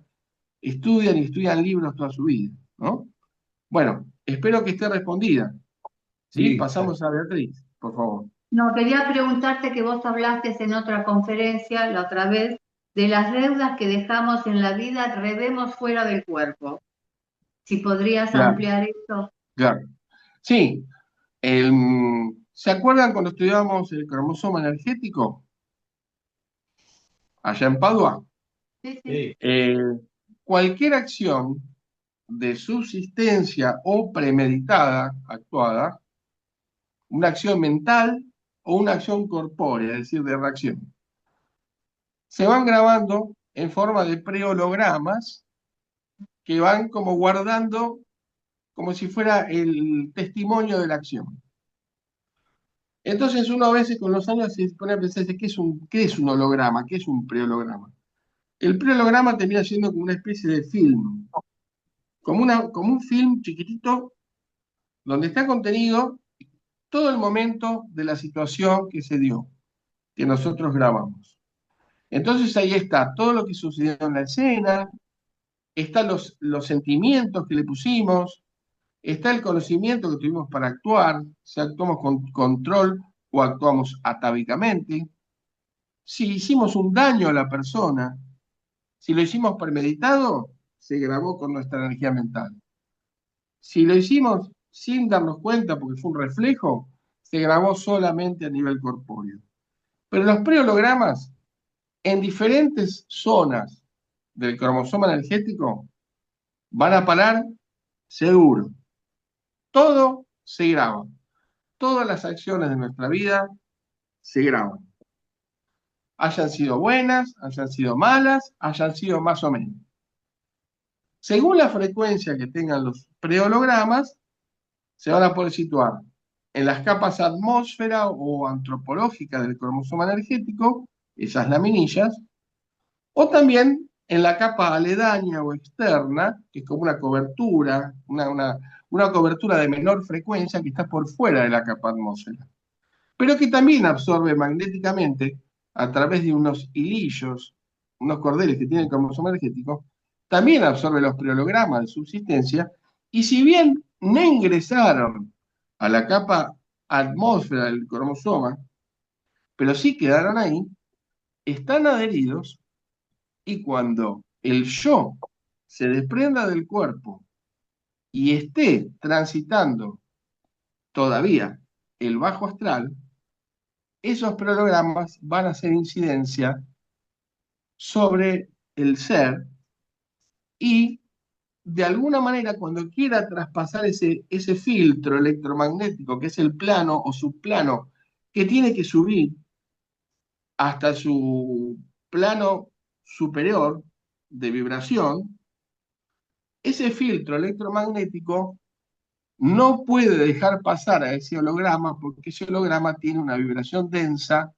estudian y estudian libros toda su vida, ¿no? Bueno, espero que esté respondida. ¿Sí? Sí, Pasamos a Beatriz, por favor. No, quería preguntarte que vos hablaste en otra conferencia, la otra vez, de las deudas que dejamos en la vida, revemos fuera del cuerpo. Si podrías Claro, ampliar eso. claro. Sí, ¿se acuerdan cuando estudiábamos el cromosoma energético? Allá en Padua. Sí, sí. sí, Cualquier acción de subsistencia o premeditada, actuada, una acción mental o una acción corpórea, es decir, de reacción, se van grabando en forma de prehologramas que van como guardando como si fuera el testimonio de la acción. Entonces uno a veces con los años se pone a pensar, ¿qué es un holograma? ¿Qué es un preholograma? El preholograma termina siendo como una especie de film como un film chiquitito donde está contenido todo el momento de la situación que se dio, que nosotros grabamos. Entonces ahí está todo lo que sucedió en la escena, están los sentimientos que le pusimos, está el conocimiento que tuvimos para actuar, si actuamos con control o actuamos atávicamente, si hicimos un daño a la persona, si lo hicimos premeditado, se grabó con nuestra energía mental. Si lo hicimos sin darnos cuenta porque fue un reflejo, se grabó solamente a nivel corpóreo. Pero los prehologramas, en diferentes zonas del cromosoma energético, van a parar seguro. Todo se graba. Todas las acciones de nuestra vida se graban. Hayan sido buenas, hayan sido malas, hayan sido más o menos. Según la frecuencia que tengan los prehologramas, se van a poder situar en las capas atmósfera o antropológica del cromosoma energético, esas laminillas, o también en la capa aledaña o externa, que es como una cobertura, una cobertura de menor frecuencia que está por fuera de la capa atmósfera, pero que también absorbe magnéticamente a través de unos hilillos, unos cordeles que tiene el cromosoma energético, también absorbe los prehologramas de subsistencia, y si bien no ingresaron a la capa atmósfera del cromosoma, pero sí quedaron ahí, están adheridos, y cuando el yo se desprenda del cuerpo y esté transitando todavía el bajo astral, esos prehologramas van a hacer incidencia sobre el ser y de alguna manera cuando quiera traspasar ese filtro electromagnético que es el plano o subplano que tiene que subir hasta su plano superior de vibración, ese filtro electromagnético no puede dejar pasar a ese holograma porque ese holograma tiene una vibración densa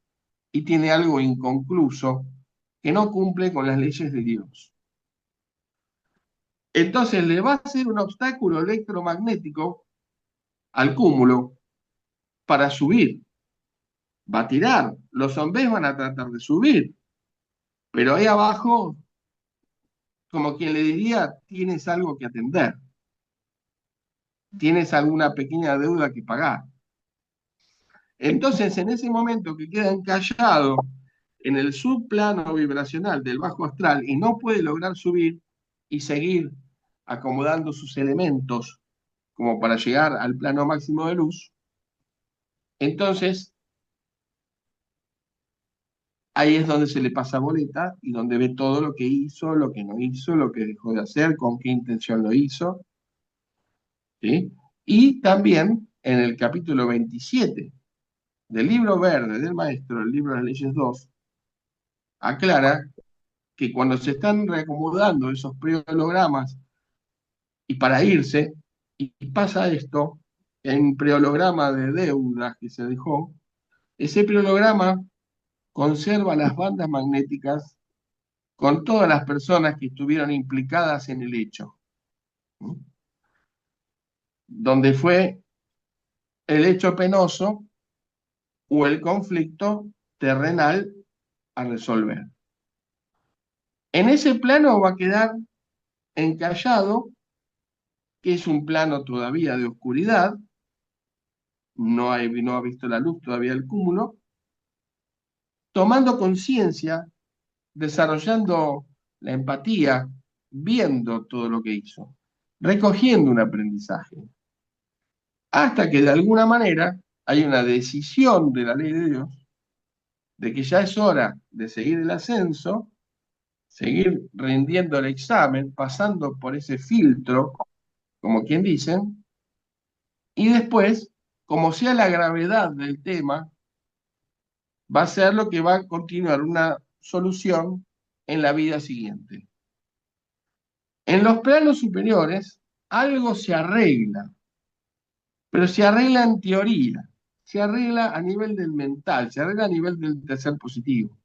y tiene algo inconcluso que no cumple con las leyes de Dios. Entonces le va a ser un obstáculo electromagnético al cúmulo para subir. Va a tirar, los zombies van a tratar de subir, pero ahí abajo, como quien le diría, tienes algo que atender, tienes alguna pequeña deuda que pagar. Entonces, en ese momento que queda encallado en el subplano vibracional del bajo astral y no puede lograr subir y seguir acomodando sus elementos como para llegar al plano máximo de luz, entonces ahí es donde se le pasa boleta y donde ve todo lo que hizo, lo que no hizo, lo que dejó de hacer, con qué intención lo hizo, ¿sí? Y también en el capítulo 27 del libro verde del maestro, el libro de las leyes 2, aclara que cuando se están reacomodando esos prehologramas y para irse, y pasa esto, en un preholograma de deudas que se dejó, ese preholograma conserva las bandas magnéticas con todas las personas que estuvieron implicadas en el hecho, ¿sí? Donde fue el hecho penoso o el conflicto terrenal a resolver. En ese plano va a quedar encallado, que es un plano todavía de oscuridad, no ha visto la luz todavía el cúmulo, tomando conciencia, desarrollando la empatía, viendo todo lo que hizo, recogiendo un aprendizaje, hasta que de alguna manera hay una decisión de la ley de Dios de que ya es hora de seguir el ascenso, seguir rindiendo el examen, pasando por ese filtro, como quien dicen, y después, como sea la gravedad del tema, va a ser lo que va a continuar una solución en la vida siguiente. En los planos superiores, algo se arregla, pero se arregla en teoría, se arregla a nivel del mental, se arregla a nivel del tercer positivo.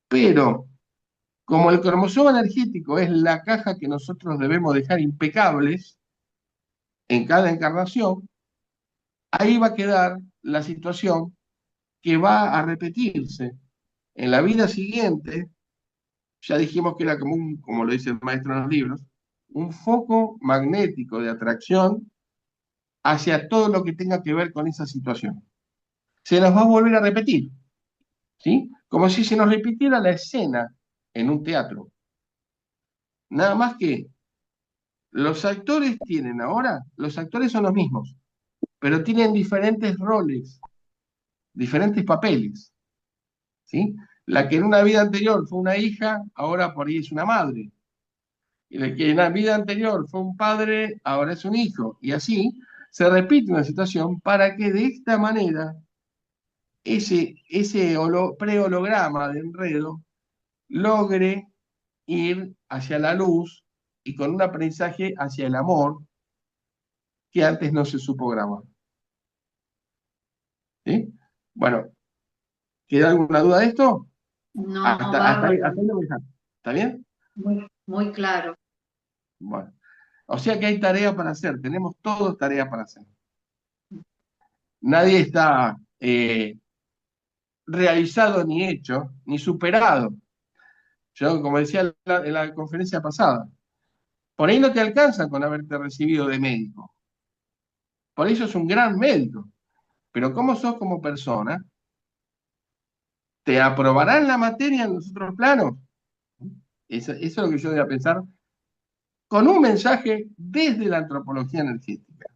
Pero Como el cromosoma energético es la caja que nosotros debemos dejar impecables en cada encarnación, ahí va a quedar la situación que va a repetirse en la vida siguiente. Ya dijimos que era como como lo dice el maestro en los libros, un foco magnético de atracción hacia todo lo que tenga que ver con esa situación. Se nos va a volver a repetir, ¿sí? Como si se nos repitiera la escena en un teatro. Nada más que los actores tienen ahora, los actores son los mismos, pero tienen diferentes roles, diferentes papeles, ¿sí? La que en una vida anterior fue una hija, ahora por ahí es una madre. Y la que en la vida anterior fue un padre, ahora es un hijo. Y así se repite una situación para que de esta manera ese preholograma de enredo logre ir hacia la luz y con un aprendizaje hacia el amor que antes no se supo grabar. ¿Sí? Bueno, ¿queda alguna duda de esto? No, Hasta ahí, bárbaro. lo dejamos. ¿Está bien? Muy claro. Bueno. O sea que hay tarea para hacer, tenemos todos tareas para hacer. Nadie está realizado ni hecho, ni superado. Yo, como decía en la conferencia pasada, por ahí no te alcanzan con haberte recibido de médico. Por eso es un gran médico. Pero ¿cómo sos como persona? ¿Te aprobarán la materia en los otros planos? Eso es lo que yo voy a pensar con un mensaje desde la antropología energética.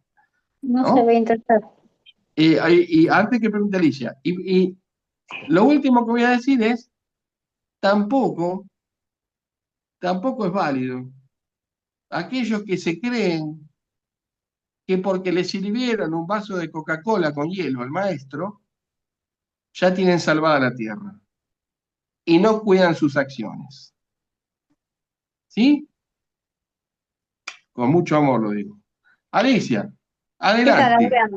No se ¿No? ve interesar. Y antes que pregunte Alicia, y lo último que voy a decir es, tampoco es válido aquellos que se creen que porque le sirvieron un vaso de Coca-Cola con hielo al maestro, ya tienen salvada la tierra y no cuidan sus acciones. ¿Sí? Con mucho amor lo digo. Alicia, ¿Qué tal, adelante. Adrián?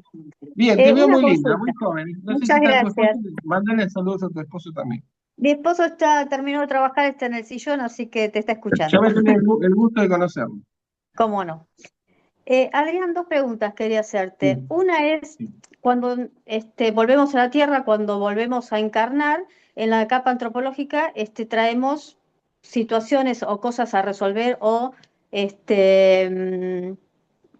Bien, te veo Una muy linda, consulta. muy joven. No sé si Muchas está tu esposo, gracias. mándale saludos a tu esposo también. Mi esposo terminó de trabajar, está en el sillón, así que te está Ya escuchando. me tenés el gusto de conocerlo. ¿Cómo no? Adrián, dos preguntas quería hacerte. Sí, Una es, sí. cuando volvemos a la Tierra, cuando volvemos a encarnar, en la capa antropológica traemos situaciones o cosas a resolver o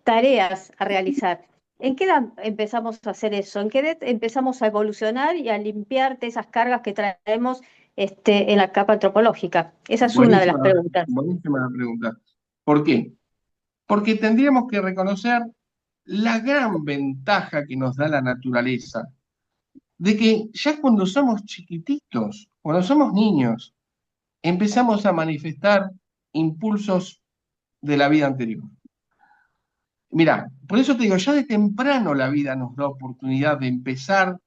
tareas a realizar. ¿En qué edad empezamos a hacer eso? ¿En qué edad empezamos a evolucionar y a limpiarte esas cargas que traemos en la capa antropológica? Esa es una de las preguntas. Buenísima la pregunta. ¿Por qué? Porque tendríamos que reconocer la gran ventaja que nos da la naturaleza, de que ya cuando somos chiquititos, cuando somos niños, empezamos a manifestar impulsos de la vida anterior. Mirá, por eso te digo, ya de temprano la vida nos da oportunidad de empezar,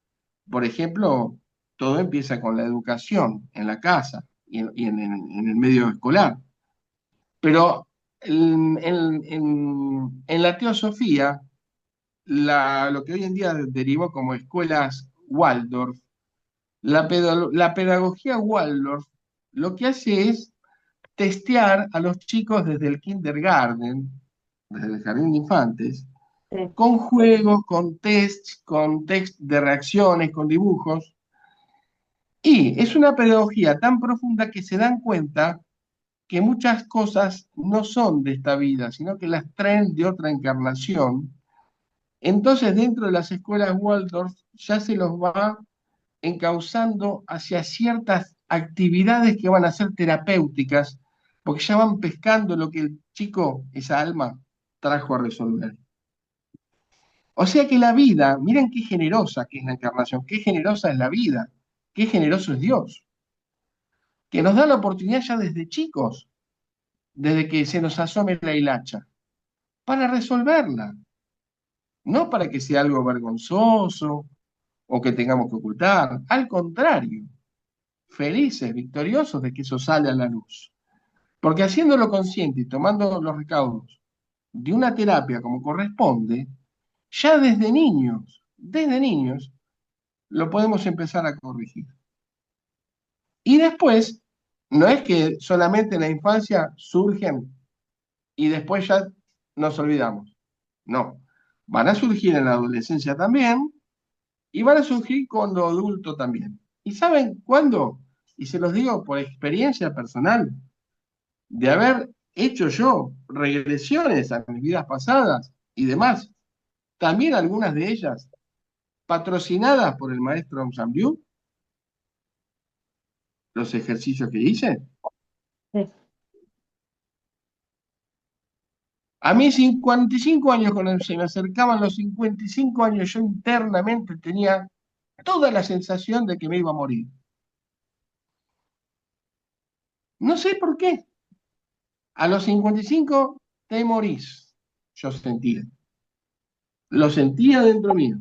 por ejemplo, todo empieza con la educación en la casa y en el medio escolar. Pero en la teosofía, lo que hoy en día derivó como escuelas Waldorf, la pedagogía Waldorf lo que hace es testear a los chicos desde el kindergarten, desde el jardín de infantes, Sí. con juegos, con test de reacciones, con dibujos. Y es una pedagogía tan profunda que se dan cuenta que muchas cosas no son de esta vida, sino que las traen de otra encarnación. Entonces, dentro de las escuelas Waldorf ya se los va encauzando hacia ciertas actividades que van a ser terapéuticas, porque ya van pescando lo que el chico, esa alma, trajo a resolver. O sea que la vida, miren qué generosa que es la encarnación, qué generosa es la vida, qué generoso es Dios, que nos da la oportunidad ya desde chicos, desde que se nos asome la hilacha, para resolverla, no para que sea algo vergonzoso o que tengamos que ocultar, al contrario, felices, victoriosos de que eso sale a la luz. Porque haciéndolo consciente y tomando los recaudos de una terapia como corresponde, ya desde niños, lo podemos empezar a corregir. Y después No es que solamente en la infancia surgen y después ya nos olvidamos. No, van a surgir en la adolescencia también y van a surgir cuando adulto también. ¿Y saben cuándo? Y se los digo por experiencia personal, de haber hecho yo regresiones a mis vidas pasadas y demás, también algunas de ellas patrocinadas por el maestro Aung San Suu, los ejercicios que hice. Sí. A mí 55 años, cuando se me acercaban los 55 años, yo internamente tenía toda la sensación de que me iba a morir. No sé por qué. A los 55 te morís, yo sentía. Lo sentía dentro mío.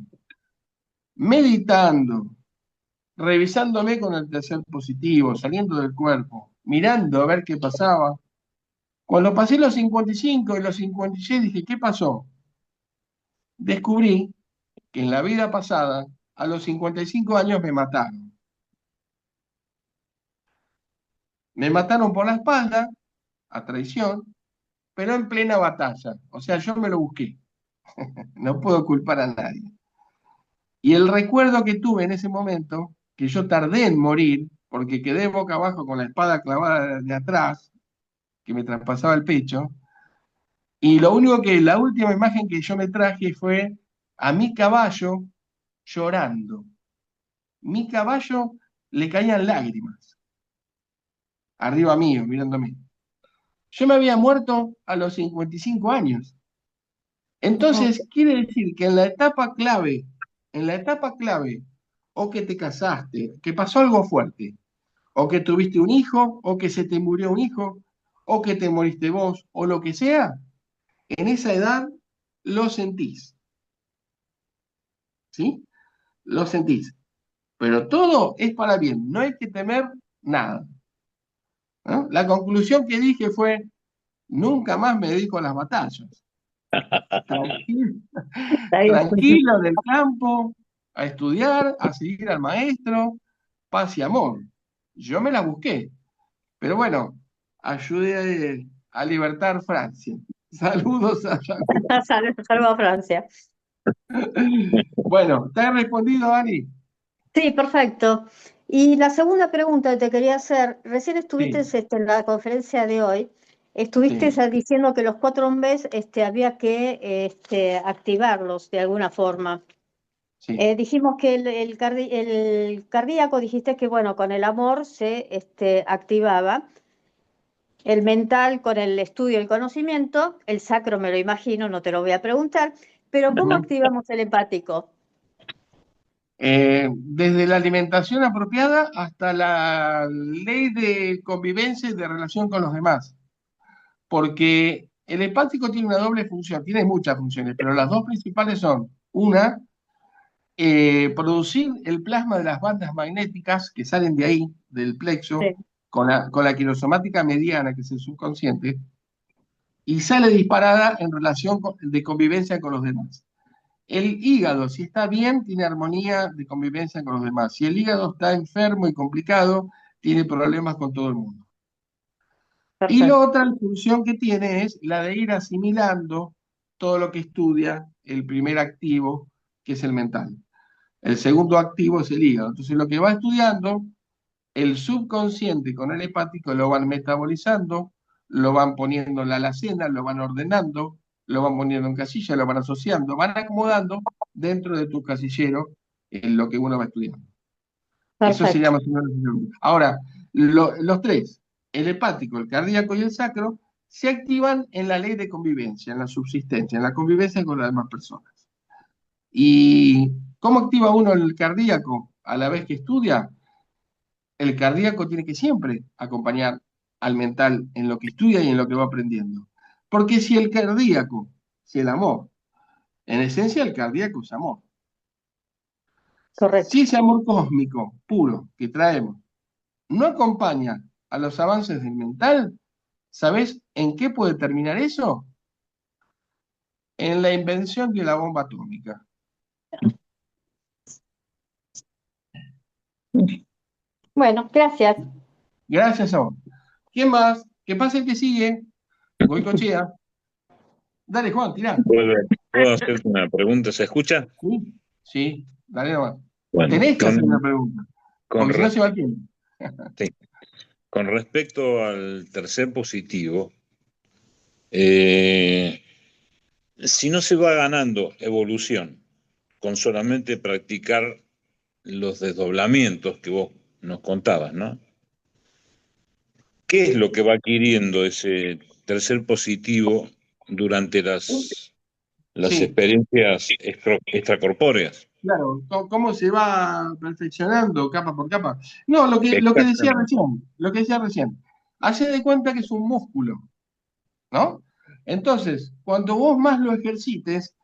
Meditando, revisándome con el tercer positivo, saliendo del cuerpo, mirando a ver qué pasaba. Cuando pasé los 55 y los 56 dije, ¿qué pasó? Descubrí que en la vida pasada, a los 55 años me mataron. Me mataron por la espalda, a traición, pero en plena batalla. O sea, yo me lo busqué. No puedo culpar a nadie. Y el recuerdo que tuve en ese momento, que yo tardé en morir, porque quedé boca abajo con la espada clavada de atrás, que me traspasaba el pecho, y lo único que, la última imagen que yo me traje fue a mi caballo llorando. Mi caballo le caían lágrimas, arriba mío, mirándome. Yo me había muerto a los 55 años. Entonces, quiere decir que en la etapa clave, o que te casaste, que pasó algo fuerte, o que tuviste un hijo, o que se te murió un hijo, o que te moriste vos, o lo que sea, en esa edad lo sentís. ¿Sí? Lo sentís. Pero todo es para bien, no hay que temer nada. ¿No? La conclusión que dije fue, nunca más me dedico a las batallas. Tranquilo, tranquilo del campo, a estudiar, a seguir al maestro, paz y amor. Yo me la busqué, pero bueno, ayudé a libertar Francia. Saludos a Salvo a Francia. Bueno, ¿te has respondido, Ani? Sí, perfecto. Y la segunda pregunta que te quería hacer, recién estuviste Sí, en la conferencia de hoy, estuviste sí, diciendo que los 4 hombres había que activarlos de alguna forma. sí. Dijimos que el cardíaco, dijiste que bueno, con el amor se activaba, el mental con el estudio y el conocimiento, el sacro me lo imagino, no te lo voy a preguntar, pero ¿cómo Ujú. activamos el empático? Desde la alimentación apropiada hasta la ley de convivencia y de relación con los demás. Porque el empático tiene una doble función, tiene muchas funciones, pero las dos principales son, una, producir el plasma de las bandas magnéticas que salen de ahí, del plexo, Sí, con la quirosomática mediana, que es el subconsciente, y sale disparada en relación de convivencia con los demás. El hígado, si está bien, tiene armonía de convivencia con los demás. Si el hígado está enfermo y complicado, tiene problemas con todo el mundo. Y la perfecto. otra función que tiene es la de ir asimilando todo lo que estudia el primer activo, que es el mental. El segundo activo es el hígado. Entonces lo que va estudiando, el subconsciente con el hepático lo van metabolizando, lo van poniendo en la alacena, lo van ordenando, lo van poniendo en casilla, lo van asociando, van acomodando dentro de tu casillero en lo que uno va estudiando. Eso se Perfecto. llama. Ahora, los tres, el hepático, el cardíaco y el sacro, se activan en la ley de convivencia, en la subsistencia, en la convivencia con las demás personas. ¿Y cómo activa uno el cardíaco a la vez que estudia? El cardíaco tiene que siempre acompañar al mental en lo que estudia y en lo que va aprendiendo. Porque si el cardíaco, si el amor, en esencia el cardíaco es amor. Correcto. Si ese amor cósmico puro que traemos no acompaña a los avances del mental, ¿sabés en qué puede terminar eso? En la invención de la bomba atómica. Bueno, gracias. Gracias a vos. ¿Quién más? Que pase el que sigue. Goicochea. Dale, Juan, tirá. ¿Puedo hacerte una pregunta? ¿Se escucha? Sí, sí, dale nomás. Bueno, Tenés que hacer una pregunta, con, porque si no se va res- el tiempo. sí. Con respecto al tercer positivo, eh, si no se va ganando evolución con solamente practicar los desdoblamientos que vos nos contabas, ¿no? ¿Qué es lo que va adquiriendo ese tercer positivo durante las Sí, experiencias extracorpóreas? claro. ¿Cómo se va perfeccionando capa por capa? No, lo que decía Exactamente. recién, Hace de cuenta que es un músculo, ¿no? Entonces, cuando vos más lo ejercites,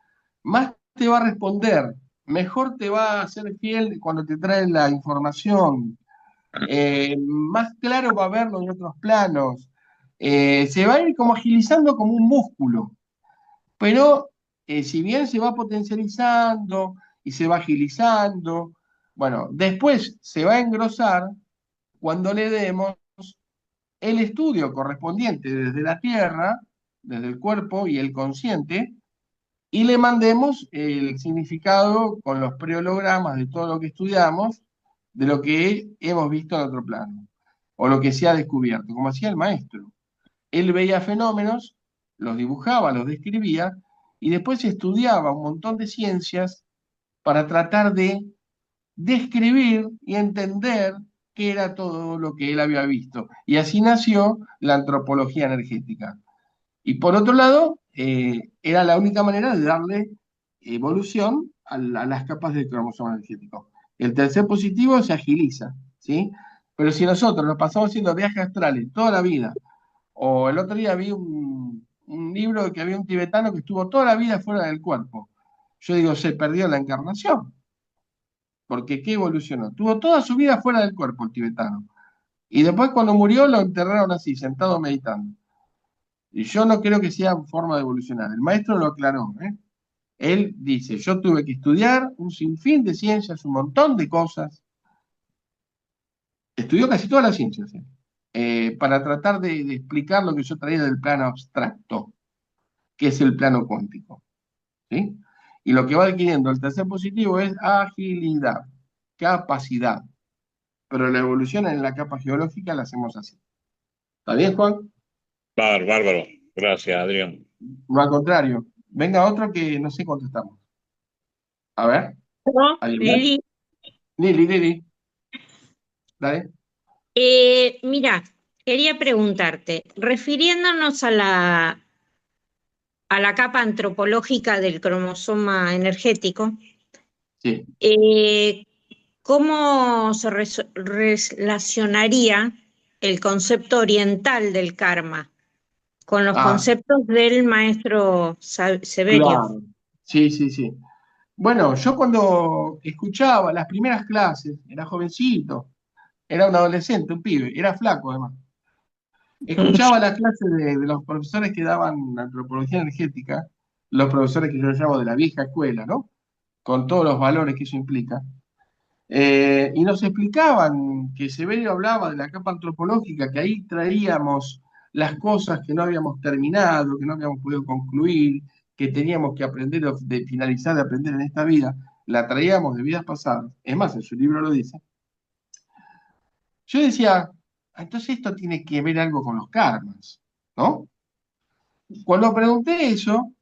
más te va a responder, mejor te va a ser fiel cuando te trae la información, más claro va a verlo en otros planos, se va a ir como agilizando como un músculo, pero si bien se va potencializando y se va agilizando, bueno, después se va a engrosar cuando le demos el estudio correspondiente desde la Tierra, desde el cuerpo y el consciente, y le mandemos el significado con los preologramas de todo lo que estudiamos, de lo que hemos visto en otro plano, o lo que se ha descubierto, como hacía el maestro. Él veía fenómenos, los dibujaba, los describía, y después estudiaba un montón de ciencias para tratar de describir y entender qué era todo lo que él había visto. Y así nació la antropología energética. Y por otro lado, era la única manera de darle evolución a las capas del cromosoma energético. El tercer positivo se agiliza, ¿sí? Pero si nosotros nos pasamos haciendo viajes astrales toda la vida, o el otro día vi un libro de que había un tibetano que estuvo toda la vida fuera del cuerpo. Yo digo, se perdió la encarnación, porque ¿qué evolucionó? Tuvo toda su vida fuera del cuerpo el tibetano. Y después cuando murió lo enterraron así, sentado meditando. Y yo no creo que sea forma de evolucionar. El maestro lo aclaró, ¿eh? Él dice, yo tuve que estudiar un sinfín de ciencias, un montón de cosas. Estudió casi todas las ciencias, para tratar de explicar lo que yo traía del plano abstracto, que es el plano cuántico, ¿sí? Y lo que va adquiriendo el tercer positivo es agilidad, capacidad. Pero la evolución en la capa geológica la hacemos así. ¿Está bien, Juan? Bárbaro. Gracias, Adrián. No, al contrario. Venga otro que no sé cuánto estamos. A ver. ¿No? ¿Alguien más? Lili, Lili. Dale. mira, quería preguntarte, refiriéndonos a la capa antropológica del cromosoma energético, Sí. ¿cómo se relacionaría el concepto oriental del karma con los Ah, conceptos del maestro Severio? claro. Sí. Bueno, yo cuando escuchaba las primeras clases, era jovencito, era un adolescente, un pibe, era flaco además. Escuchaba las clases de los profesores que daban antropología energética, los profesores que yo llamo de la vieja escuela, ¿no? Con todos los valores que eso implica. Y nos explicaban que Severio hablaba de la capa antropológica, que ahí traíamos las cosas que no habíamos terminado, que no habíamos podido concluir, que teníamos que aprender, de finalizar de aprender en esta vida, la traíamos de vidas pasadas. Es más, en su libro lo dice. Yo decía, entonces esto tiene que ver algo con los karmas, ¿no? Cuando pregunté eso,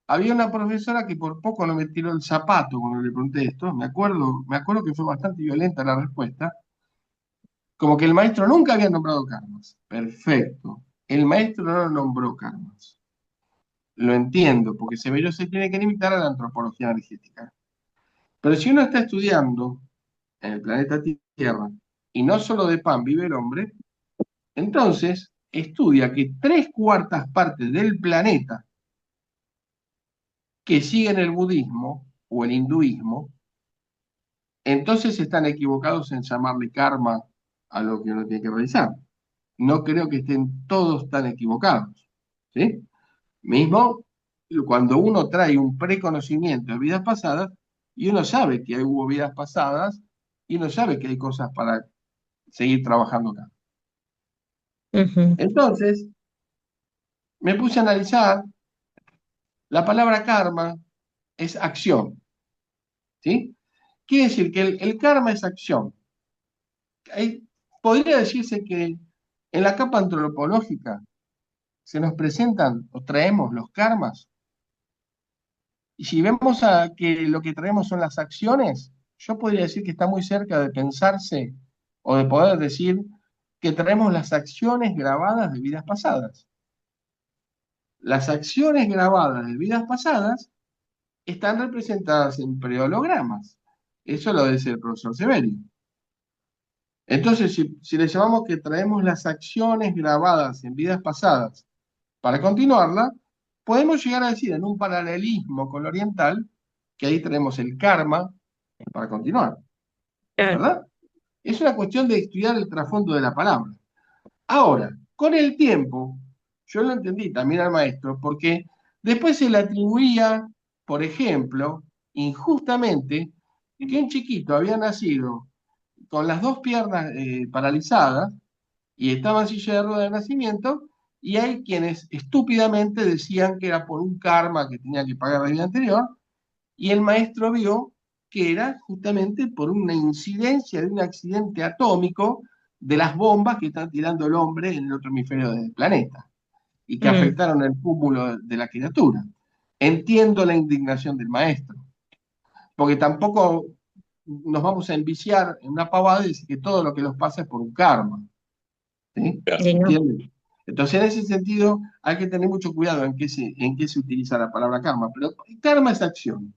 había una profesora que por poco no me tiró el zapato cuando le pregunté esto. Me acuerdo que fue bastante violenta la respuesta. Como que el maestro nunca había nombrado karmas. Perfecto. El maestro no nombró karmas. Lo entiendo, porque Severo se tiene que limitar a la antropología energética. Pero si uno está estudiando en el planeta Tierra, y no solo de pan vive el hombre, entonces estudia que 3/4 partes del planeta que siguen el budismo o el hinduismo, entonces están equivocados en llamarle karma a lo que uno tiene que realizar. No creo que estén todos tan equivocados, ¿sí? Mismo cuando uno trae un preconocimiento de vidas pasadas, y uno sabe que hubo vidas pasadas, y uno sabe que hay cosas para seguir trabajando acá. Entonces, me puse a analizar, la palabra karma es acción, ¿sí? Quiere decir que el karma es acción. Podría decirse que en la capa antropológica se nos presentan o traemos los karmas, y si vemos que lo que traemos son las acciones, yo podría decir que está muy cerca de pensarse o de poder decir que traemos las acciones grabadas de vidas pasadas. Las acciones grabadas de vidas pasadas están representadas en preologramas. Eso lo dice el profesor Severi. Entonces, si le llamamos que traemos las acciones grabadas en vidas pasadas para continuarla, podemos llegar a decir en un paralelismo con lo oriental que ahí tenemos el karma para continuar, ¿verdad? Es una cuestión de estudiar el trasfondo de la palabra. Ahora, con el tiempo, yo lo entendí también al maestro, porque después se le atribuía, por ejemplo, injustamente, que un chiquito había nacido con las dos piernas paralizadas y estaba en silla de ruedas de nacimiento, y hay quienes estúpidamente decían que era por un karma que tenía que pagar la vida anterior, y el maestro vio que era justamente por una incidencia de un accidente atómico de las bombas que está tirando el hombre en el otro hemisferio del planeta y que afectaron el cúmulo de la criatura. Entiendo la indignación del maestro, porque tampoco nos vamos a enviciar en una pavada y decir que todo lo que nos pasa es por un karma. ¿Sí? ¿Entienden? Entonces, en ese sentido, hay que tener mucho cuidado en qué se utiliza la palabra karma. Pero karma es acción.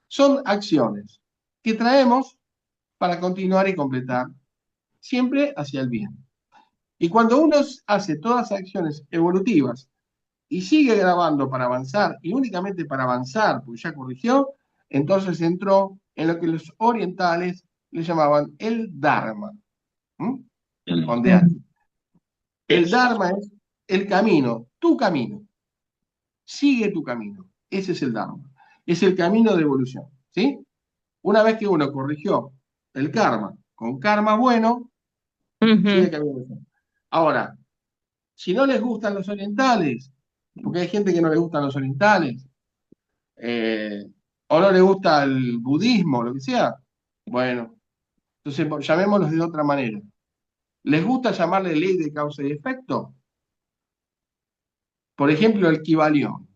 Son acciones que traemos para continuar y completar, siempre hacia el bien. Y cuando uno hace todas acciones evolutivas y sigue grabando para avanzar, y únicamente para avanzar, porque ya corrigió, entonces entró en lo que los orientales le llamaban el Dharma. Con D. El Dharma es el camino, tu camino. Sigue tu camino. Ese es el Dharma. Es el camino de evolución. ¿Sí? Una vez que uno corrigió el karma con karma bueno, sigue el camino de evolución. Ahora, si no les gustan los orientales, porque hay gente que no le gustan los orientales, o no le gusta el budismo, lo que sea, bueno, entonces llamémoslos de otra manera. ¿Les gusta llamarle ley de causa y efecto? Por ejemplo, el Kybalión,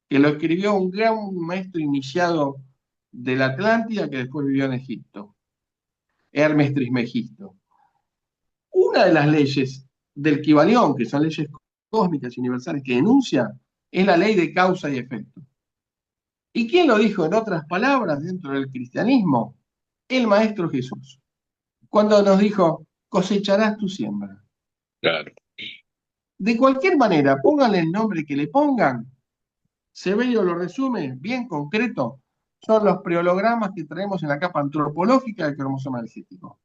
que lo escribió un gran maestro iniciado de la Atlántida que después vivió en Egipto, Hermes Trismegisto. Una de las leyes del Kybalión, que son leyes cósmicas y universales que denuncia, es la ley de causa y efecto. ¿Y quién lo dijo en otras palabras dentro del cristianismo? El Maestro Jesús. Cuando nos dijo, cosecharás tu siembra. Claro. De cualquier manera, pónganle el nombre que le pongan, Severio lo resume, bien concreto, son los preologramas que traemos en la capa antropológica del cromosoma energético.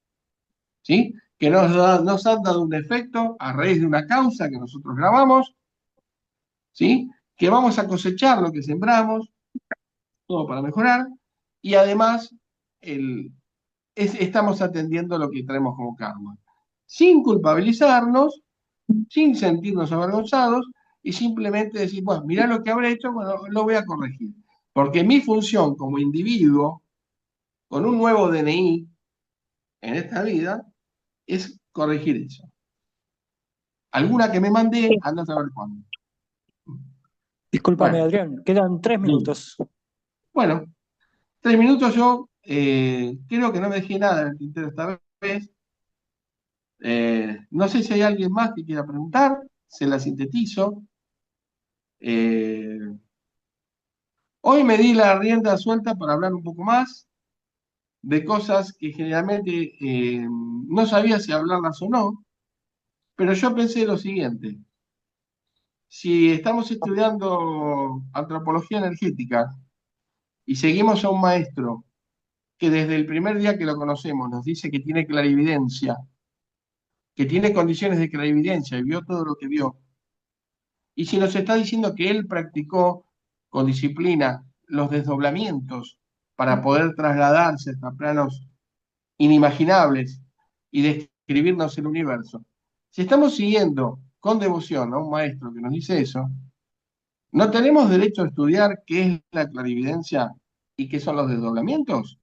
¿Sí? Que nos han dado un efecto a raíz de una causa que nosotros grabamos, ¿sí? Que vamos a cosechar lo que sembramos, todo para mejorar, y además estamos atendiendo lo que traemos como karma, sin culpabilizarnos, sin sentirnos avergonzados, y simplemente decir, bueno, mirá lo que habré hecho, bueno, lo voy a corregir. Porque mi función como individuo, con un nuevo DNI en esta vida, es corregir eso. Alguna que me mandé, anda a saber cuándo. Discúlpame, bueno, Adrián, quedan 3 minutos. Bueno, 3 minutos yo creo que no me dejé nada en el tintero esta vez. No sé si hay alguien más que quiera preguntar, se la sintetizo. Hoy me di la rienda suelta para hablar un poco más de cosas que generalmente no sabía si hablarlas o no, pero yo pensé lo siguiente. Si estamos estudiando antropología energética y seguimos a un maestro que desde el primer día que lo conocemos nos dice que tiene clarividencia, que tiene condiciones de clarividencia y vio todo lo que vio, y si nos está diciendo que él practicó con disciplina los desdoblamientos para poder trasladarse hasta planos inimaginables y describirnos el universo, Si estamos siguiendo con devoción a un maestro que nos dice eso, ¿no tenemos derecho a estudiar qué es la clarividencia y qué son los desdoblamientos?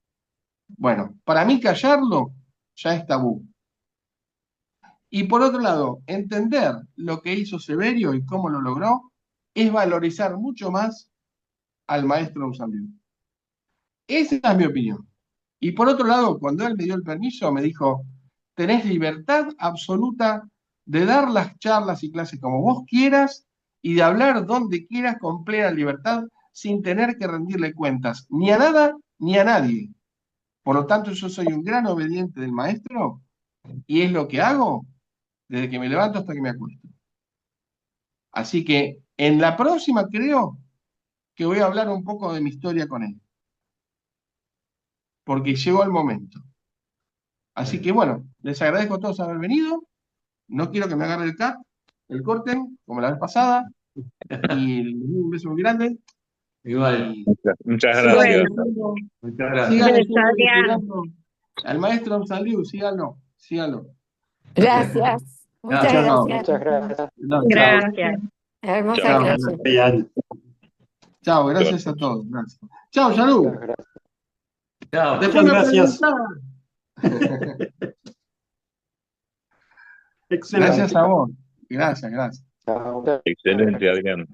Bueno, para mí callarlo ya es tabú. Y por otro lado, entender lo que hizo Severio y cómo lo logró es valorizar mucho más al maestro Usambio. Esa es mi opinión. Y por otro lado, cuando él me dio el permiso, me dijo, tenés libertad absoluta de dar las charlas y clases como vos quieras y de hablar donde quieras con plena libertad sin tener que rendirle cuentas ni a nada ni a nadie. Por lo tanto, yo soy un gran obediente del maestro y es lo que hago desde que me levanto hasta que me acuesto. Así que en la próxima creo que voy a hablar un poco de mi historia con él, porque llegó el momento. Así que bueno, les agradezco a todos haber venido. No quiero que me agarre el corten, como la vez pasada. Y les doy un beso muy grande. Igual. Y Muchas sigan gracias. estudiando, Muchas gracias. sigan Beso, Adrián. estudiando al maestro Saliu, síganlo, síganlo. Gracias. Muchas Chao. gracias. Muchas gracias. No, chao. Gracias. Hermosa Chao. clase. Chao, gracias a todos. Gracias. Chao, Yalu. Muchas gracias. Chao. Después Muchas me gracias. preguntás. Excelente. Gracias a vos. Gracias, gracias. Chao. Excelente, Adrián.